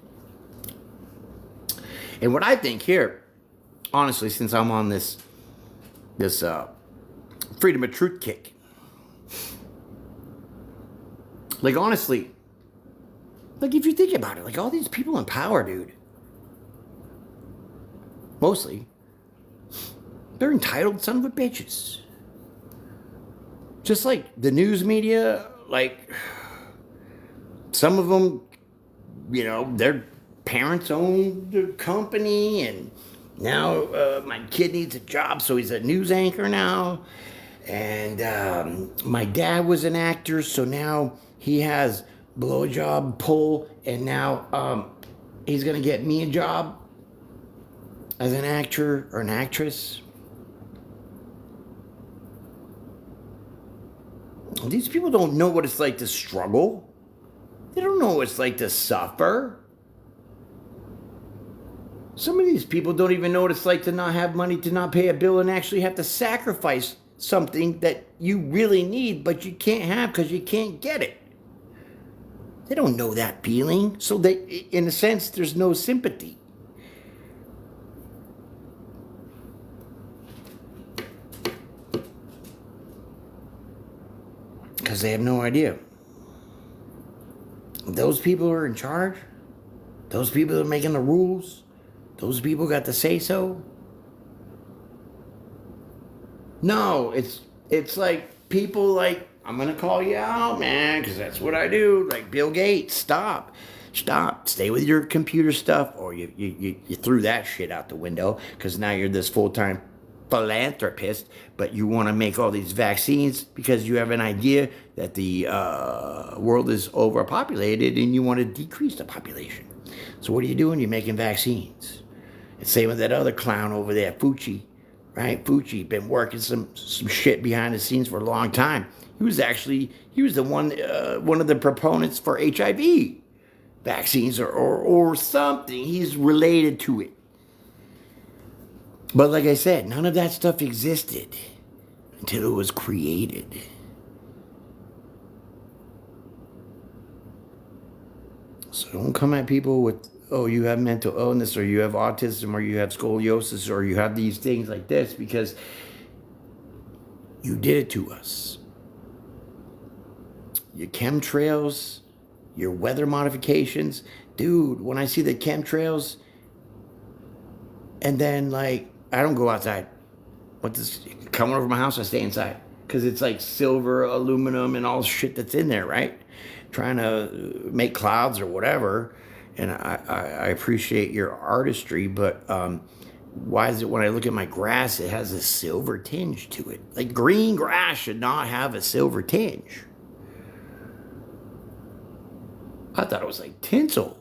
And what I think here, honestly, since I'm on this freedom of truth kick, like honestly, like if you think about it, like all these people in power, dude, mostly, they're entitled son of a bitches. Just like the news media, like some of them, you know, their parents own the company, and now my kid needs a job, so he's a news anchor now. And my dad was an actor, so now he has blowjob pull, and now he's gonna get me a job as an actor or an actress. These people don't know what it's like to struggle. They don't know what it's like to suffer. Some of these people don't even know what it's like to not have money, to not pay a bill, and actually have to sacrifice something that you really need, but you can't have because you can't get it. They don't know that feeling. So they, in a sense, there's no sympathy. Because they have no idea. Those people who are in charge, those people that are making the rules, those people got to say so. No, it's like people like, I'm going to call you out, man, because that's what I do. Like Bill Gates, stop. Stay with your computer stuff, or you threw that shit out the window because now you're this full-time philanthropist, but you want to make all these vaccines because you have an idea that the world is overpopulated and you want to decrease the population. So what are you doing? You're making vaccines. And same with that other clown over there, Fauci, right? Fauci been working some shit behind the scenes for a long time. He was the one of the proponents for HIV vaccines or something. He's related to it. But like I said, none of that stuff existed until it was created. So don't come at people with, oh, you have mental illness, or you have autism, or you have scoliosis, or you have these things like this, because you did it to us. Your chemtrails, your weather modifications. Dude, when I see the chemtrails, and then like, I don't go outside. What this coming over my house, I stay inside. Because it's like silver, aluminum, and all the shit that's in there, right? Trying to make clouds or whatever. And I appreciate your artistry, but why is it when I look at my grass, it has a silver tinge to it? Like green grass should not have a silver tinge. I thought it was like tinsel.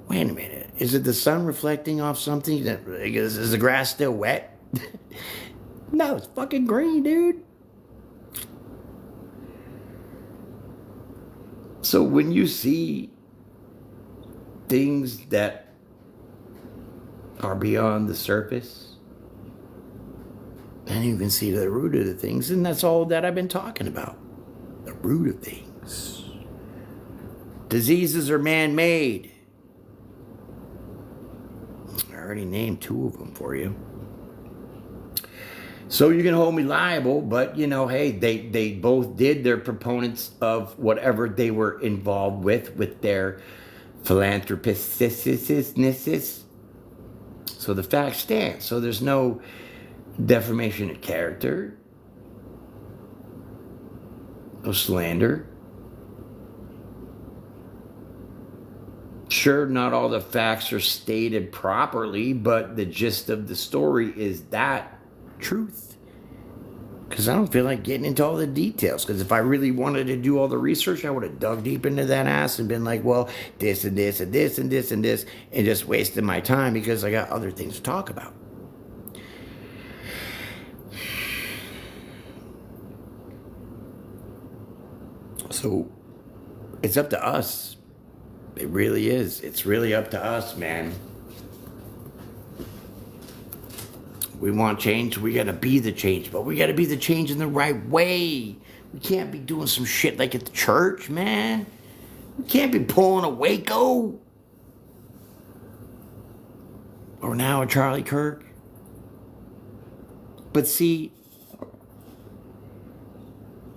Wait a minute. Is it the sun reflecting off something? Is the grass still wet? No, it's fucking green, dude. So when you see things that are beyond the surface, then you can see the root of the things, and that's all that I've been talking about. The root of things. Diseases are man-made. I already named 2 of them for you. So you can hold me liable, but you know, hey, they both did. Their proponents of whatever they were involved with their philanthropisticness. So the fact stands. So there's no defamation of character, no slander. Sure, not all the facts are stated properly, but the gist of the story is that truth. Because I don't feel like getting into all the details. Because if I really wanted to do all the research, I would have dug deep into that ass and been like, well, this and this and this and this and this, and just wasted my time because I got other things to talk about. So it's up to us. It really is. It's really up to us, man. We want change, we gotta be the change, but we gotta be the change in the right way. We can't be doing some shit like at the church, man. We can't be pulling a Waco. Or now a Charlie Kirk. But see,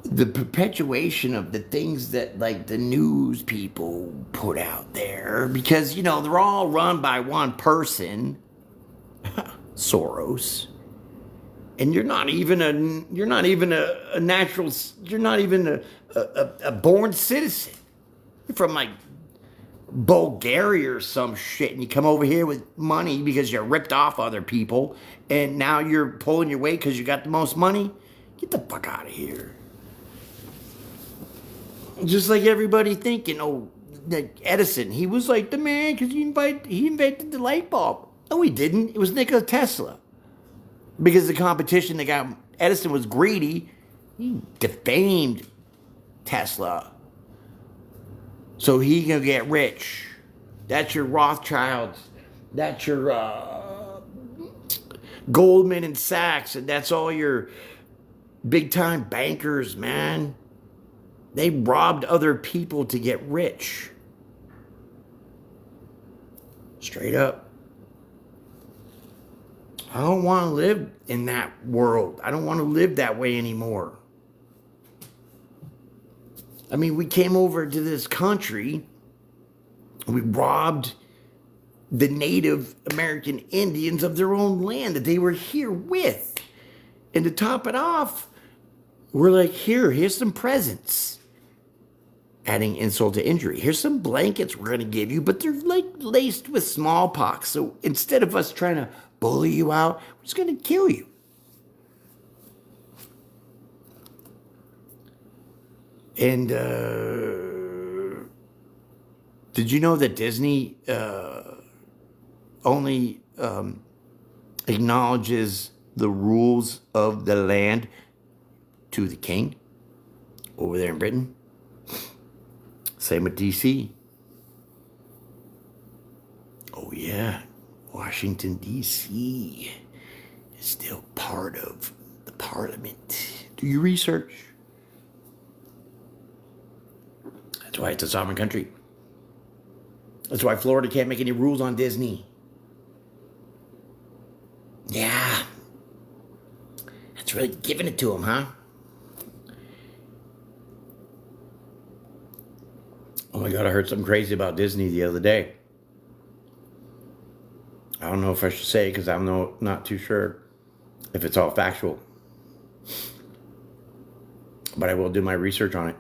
the perpetuation of the things that like the news people put out there, because you know they're all run by one person, Soros, and you're not even a natural, you're not even a born citizen. You're from like Bulgaria or some shit, and you come over here with money because you ripped off other people, and now you're pulling your weight because you got the most money. Get the fuck out of here. Just like everybody thinking, oh, like Edison, he was like the man because he invented the light bulb. No, he didn't. It was Nikola Tesla. Because the competition that got Edison was greedy, he defamed Tesla. So he can get rich. That's your Rothschilds. That's your Goldman and Sachs. And that's all your big-time bankers, man. They robbed other people to get rich. Straight up. I don't want to live in that world. I don't want to live that way anymore. I mean, we came over to this country. We robbed the Native American Indians of their own land that they were here with. And to top it off, we're like, here's some presents. Adding insult to injury. Here's some blankets we're going to give you, but they're like laced with smallpox. So instead of us trying to bully you out, we're just going to kill you. And did you know that Disney only acknowledges the rules of the land to the king over there in Britain? Same with DC. Oh yeah, Washington DC is still part of the parliament. Do your research. That's why it's a sovereign country. That's why Florida can't make any rules on Disney. Yeah. That's really giving it to them, huh? Oh my God, I heard something crazy about Disney the other day. I don't know if I should say it because I'm not too sure if it's all factual. but I will do my research on it.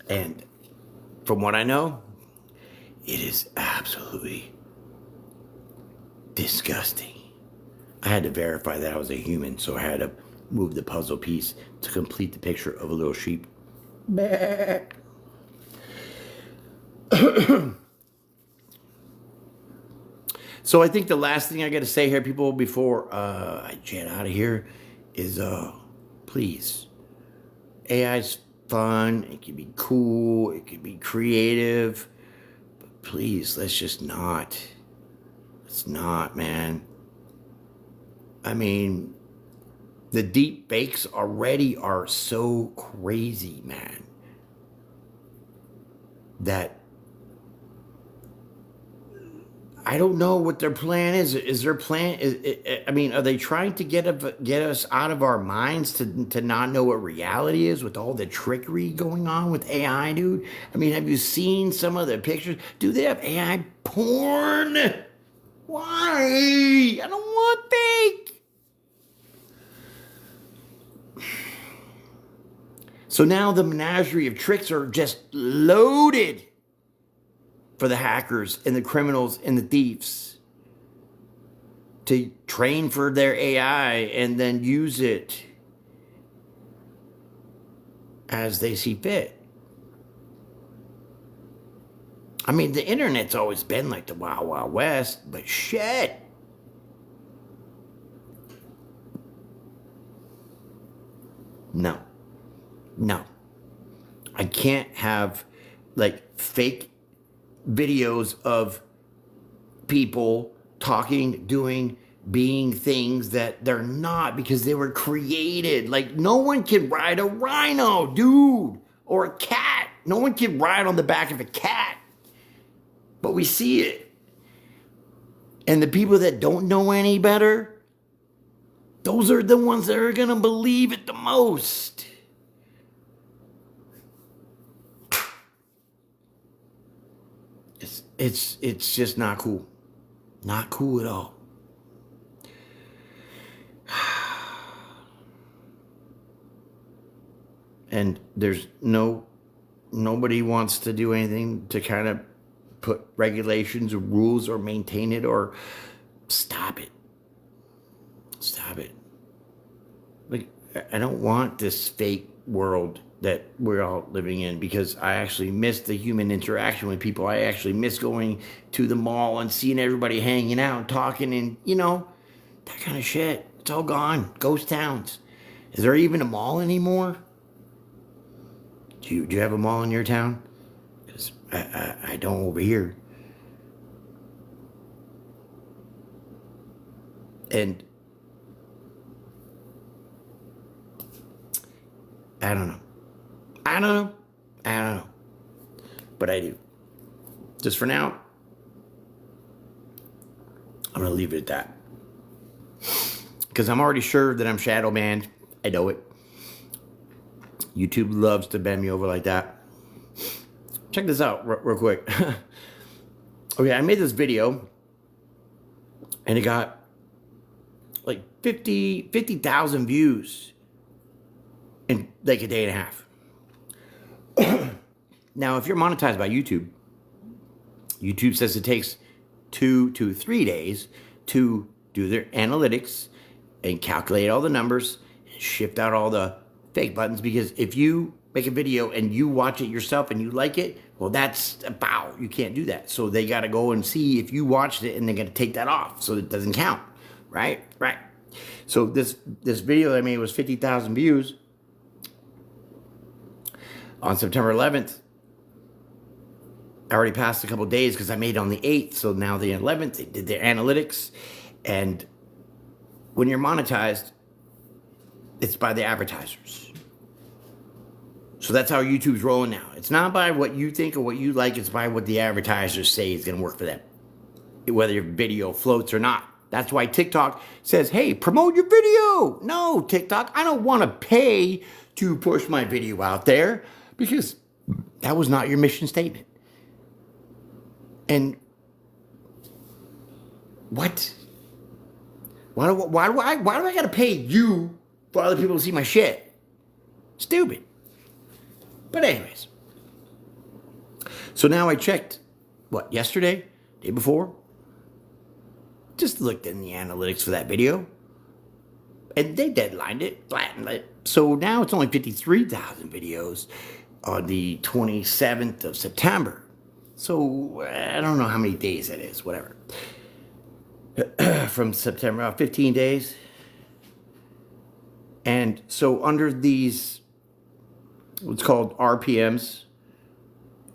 And from what I know, it is absolutely disgusting. I had to verify that I was a human, so I had to move the puzzle piece to complete the picture of a little sheep. So I think the last thing I got to say here, people, before I jet out of here, is please, AI's fun. It can be cool. It can be creative. But please, let's just not. Let's not, man. I mean, the deep fakes already are so crazy, man, that I don't know what their plan is. Is their plan? I mean, are they trying to get us out of our minds to not know what reality is with all the trickery going on with AI, dude? I mean, have you seen some of the pictures? Do they have AI porn? Why? I don't want fake. So now the menagerie of tricks are just loaded for the hackers and the criminals and the thieves to train for their AI and then use it as they see fit. I mean, the internet's always been like the Wild Wild West, but shit. No. I can't have like fake videos of people talking, doing, being things that they're not because they were created. Like, no one can ride a rhino, dude, or a cat. No one can ride on the back of a cat. But we see it. And the people that don't know any better, those are the ones that are going to believe it the most. It's just not cool. Not cool at all. And there's nobody wants to do anything to kind of put regulations or rules or maintain it or stop it. Stop it. Like, I don't want this fake world that we're all living in, because I actually miss the human interaction with people. I actually miss going to the mall and seeing everybody hanging out and talking and, that kind of shit. It's all gone. Ghost towns. Is there even a mall anymore? Do you have a mall in your town? Because I don't over here. And I don't know. But I do. Just for now, I'm going to leave it at that. Because I'm already sure that I'm shadow banned. I know it. YouTube loves to bend me over like that. Check this out real quick. Okay, I made this video. And it got like 50,000 views in like a day and a half. Now, if you're monetized by YouTube, YouTube says it takes 2 to 3 days to do their analytics and calculate all the numbers and shift out all the fake buttons. Because if you make a video and you watch it yourself and you like it, well, that's a bow. You can't do that. So they got to go and see if you watched it, and they're going to take that off so it doesn't count. Right. So this video I made was 50,000 views. On September 11th, I already passed a couple days because I made it on the 8th. So now the 11th, they did their analytics. And when you're monetized, it's by the advertisers. So that's how YouTube's rolling now. It's not by what you think or what you like. It's by what the advertisers say is going to work for them, whether your video floats or not. That's why TikTok says, hey, promote your video. No, TikTok, I don't want to pay to push my video out there, because that was not your mission statement. And what Why do I gotta pay you for other people to see my shit? Stupid. But anyways. So now I checked, yesterday? Day before? Just looked in the analytics for that video. And they deadlined it, flattened it. So now it's only 53,000 videos on the 27th of September. So I don't know how many days that is, whatever. From September, 15 days. And so under these, what's called RPMs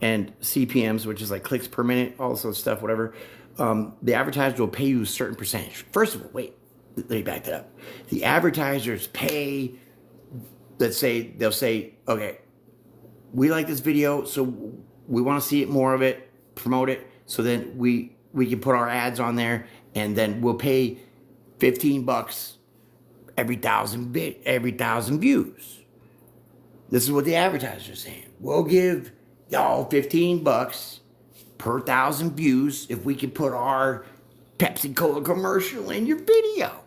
and CPMs, which is like clicks per minute, all this other stuff, whatever, the advertiser will pay you a certain percentage. First of all, wait, let me back that up. The advertisers pay, they'll say, okay, we like this video, so we want to see it, more of it, promote it, so then we can put our ads on there, and then we'll pay $15 every thousand views. This is what the advertiser's saying. We'll give y'all $15 per 1,000 views if we can put our Pepsi Cola commercial in your video.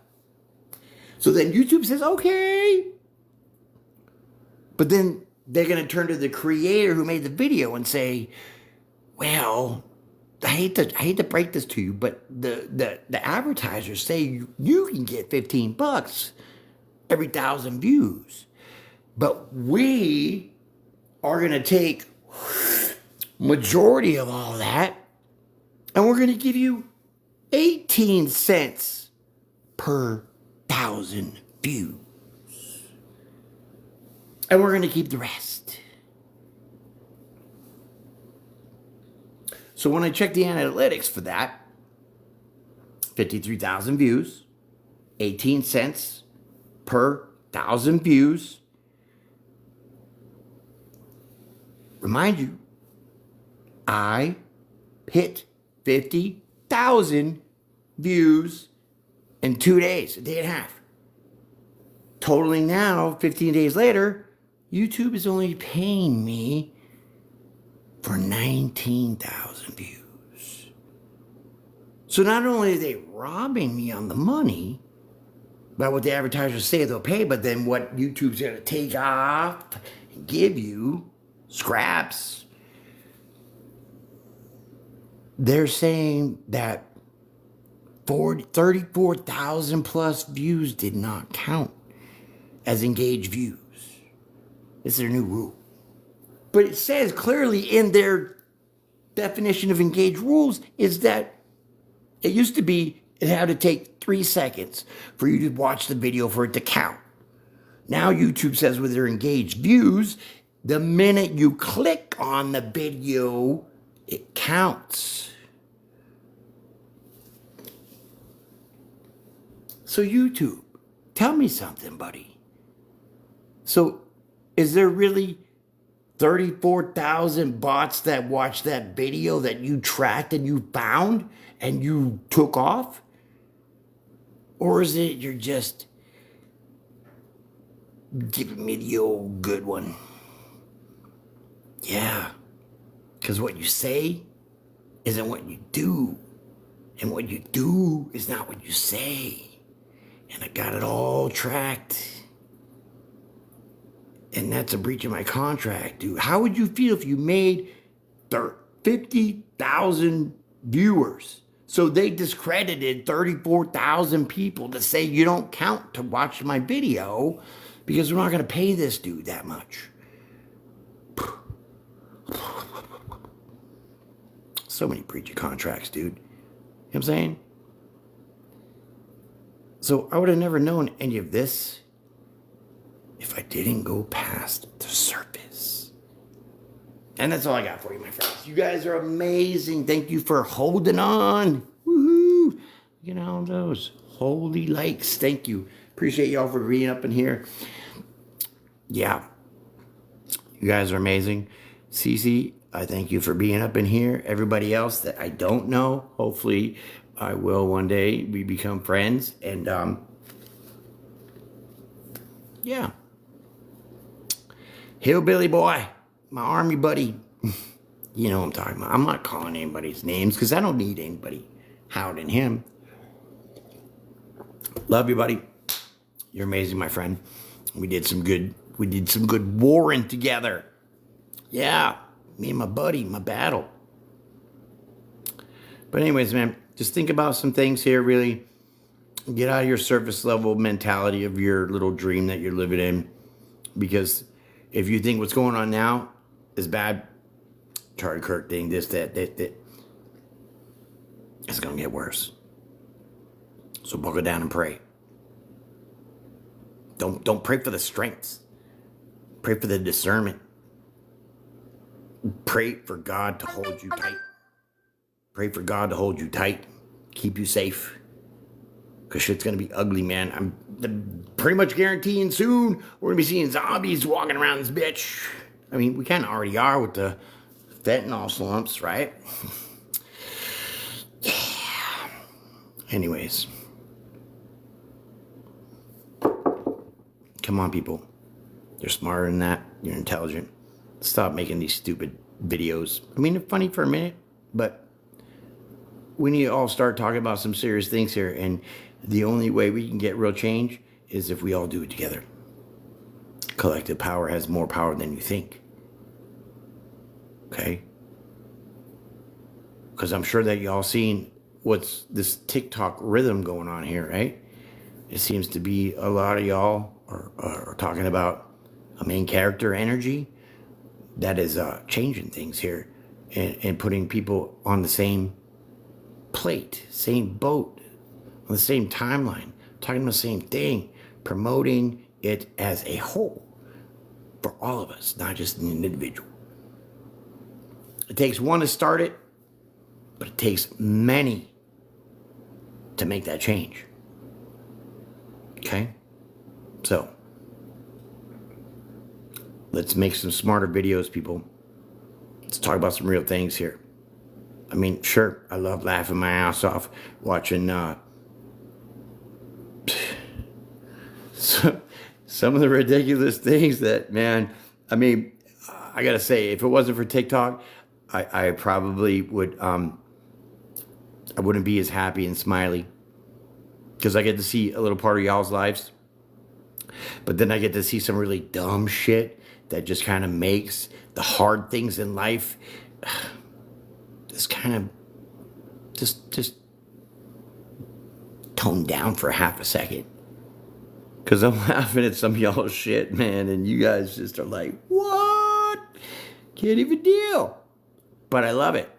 So then YouTube says, okay. But then they're going to turn to the creator who made the video and say, well, I hate to break this to you, but the advertisers say you can get $15 every 1,000 views. But we are going to take majority of all that, and we're going to give you 18 cents per 1,000 views. And we're going to keep the rest. So when I check the analytics for that, 53,000 views, 18 cents per 1,000 views. Remind you, I hit 50,000 views in 2 days, a day and a half. Totaling now, 15 days later, YouTube is only paying me for 19,000 views. So not only are they robbing me on the money by what the advertisers say they'll pay, but then what YouTube's going to take off and give you, scraps. They're saying that 34,000 plus views did not count as engaged views. This is their new rule. But it says clearly in their definition of engaged rules is that it used to be it had to take 3 seconds for you to watch the video for it to count. Now YouTube says with their engaged views, the minute you click on the video, it counts. So YouTube, tell me something, buddy. So is there really 34,000 bots that watched that video that you tracked and you found and you took off? Or is it you're just giving me the old good one? Yeah, because what you say isn't what you do. And what you do is not what you say. And I got it all tracked. And that's a breach of my contract, dude. How would you feel if you made 50,000 viewers? So they discredited 34,000 people to say you don't count to watch my video because we're not going to pay this dude that much. So many breach of contracts, dude. You know what I'm saying? So I would have never known any of this if I didn't go past the surface. And that's all I got for you, my friends. You guys are amazing. Thank you for holding on. Woohoo! You know, those holy likes. Thank you. Appreciate y'all for being up in here. Yeah. You guys are amazing. Cece, I thank you for being up in here. Everybody else that I don't know, hopefully I will one day. We become friends. And, yeah. Hillbilly boy, my army buddy. You know what I'm talking about. I'm not calling anybody's names because I don't need anybody hounding him. Love you, buddy. You're amazing, my friend. We did some good warring together. Yeah, me and my buddy, my battle. But anyways, man, just think about some things here, really. Get out of your surface level mentality of your little dream that you're living in. Because if you think what's going on now is bad, Charlie Kirk thing, this, that, it's going to get worse. So buckle down and pray. Don't pray for the strengths. Pray for the discernment. Pray for God to hold you tight. Pray for God to hold you tight. Keep you safe. Because shit's going to be ugly, man. I'm pretty much guaranteeing soon we're going to be seeing zombies walking around this bitch. I mean, we kind of already are with the fentanyl slumps, right? Yeah. Anyways. Come on, people. You're smarter than that. You're intelligent. Stop making these stupid videos. I mean, they're funny for a minute, but we need to all start talking about some serious things here. And the only way we can get real change is if we all do it together. Collective power has more power than you think. Okay? Because I'm sure that y'all seen what's this TikTok rhythm going on here, right? It seems to be a lot of y'all are talking about a main character energy that is changing things here and putting people on the same plate, same boat, on the same timeline, talking about the same thing, promoting it as a whole for all of us, not just an individual. It takes one to start it, but it takes many to make that change. Okay? So, let's make some smarter videos, people. Let's talk about some real things here. I mean, sure, I love laughing my ass off watching some of the ridiculous things that, man, I mean, I gotta say, if it wasn't for TikTok, I probably would, I wouldn't be as happy and smiley. Because I get to see a little part of y'all's lives. But then I get to see some really dumb shit that just kind of makes the hard things in life just kind of just tone down for half a second. Because I'm laughing at some of y'all's shit, man, and you guys just are like, what? Can't even deal. But I love it.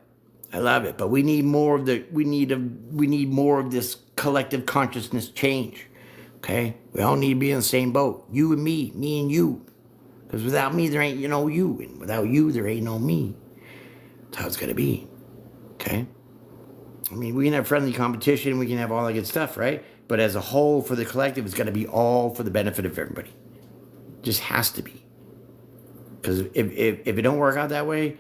I love it. But we need more of this collective consciousness change. Okay? We all need to be in the same boat. You and me and you. Because without me, there ain't no you. And without you, there ain't no me. That's how it's going to be. Okay? I mean, we can have friendly competition. We can have all that good stuff, right? But as a whole, for the collective, it's going to be all for the benefit of everybody. It just has to be. Because if it don't work out that way,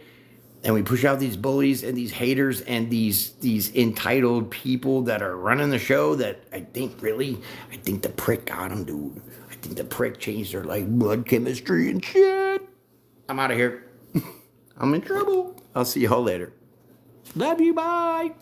and we push out these bullies and these haters and these entitled people that are running the show that I think the prick got them, dude. I think the prick changed their like blood chemistry and shit. I'm out of here. I'm in trouble. I'll see y'all later. Love you. Bye.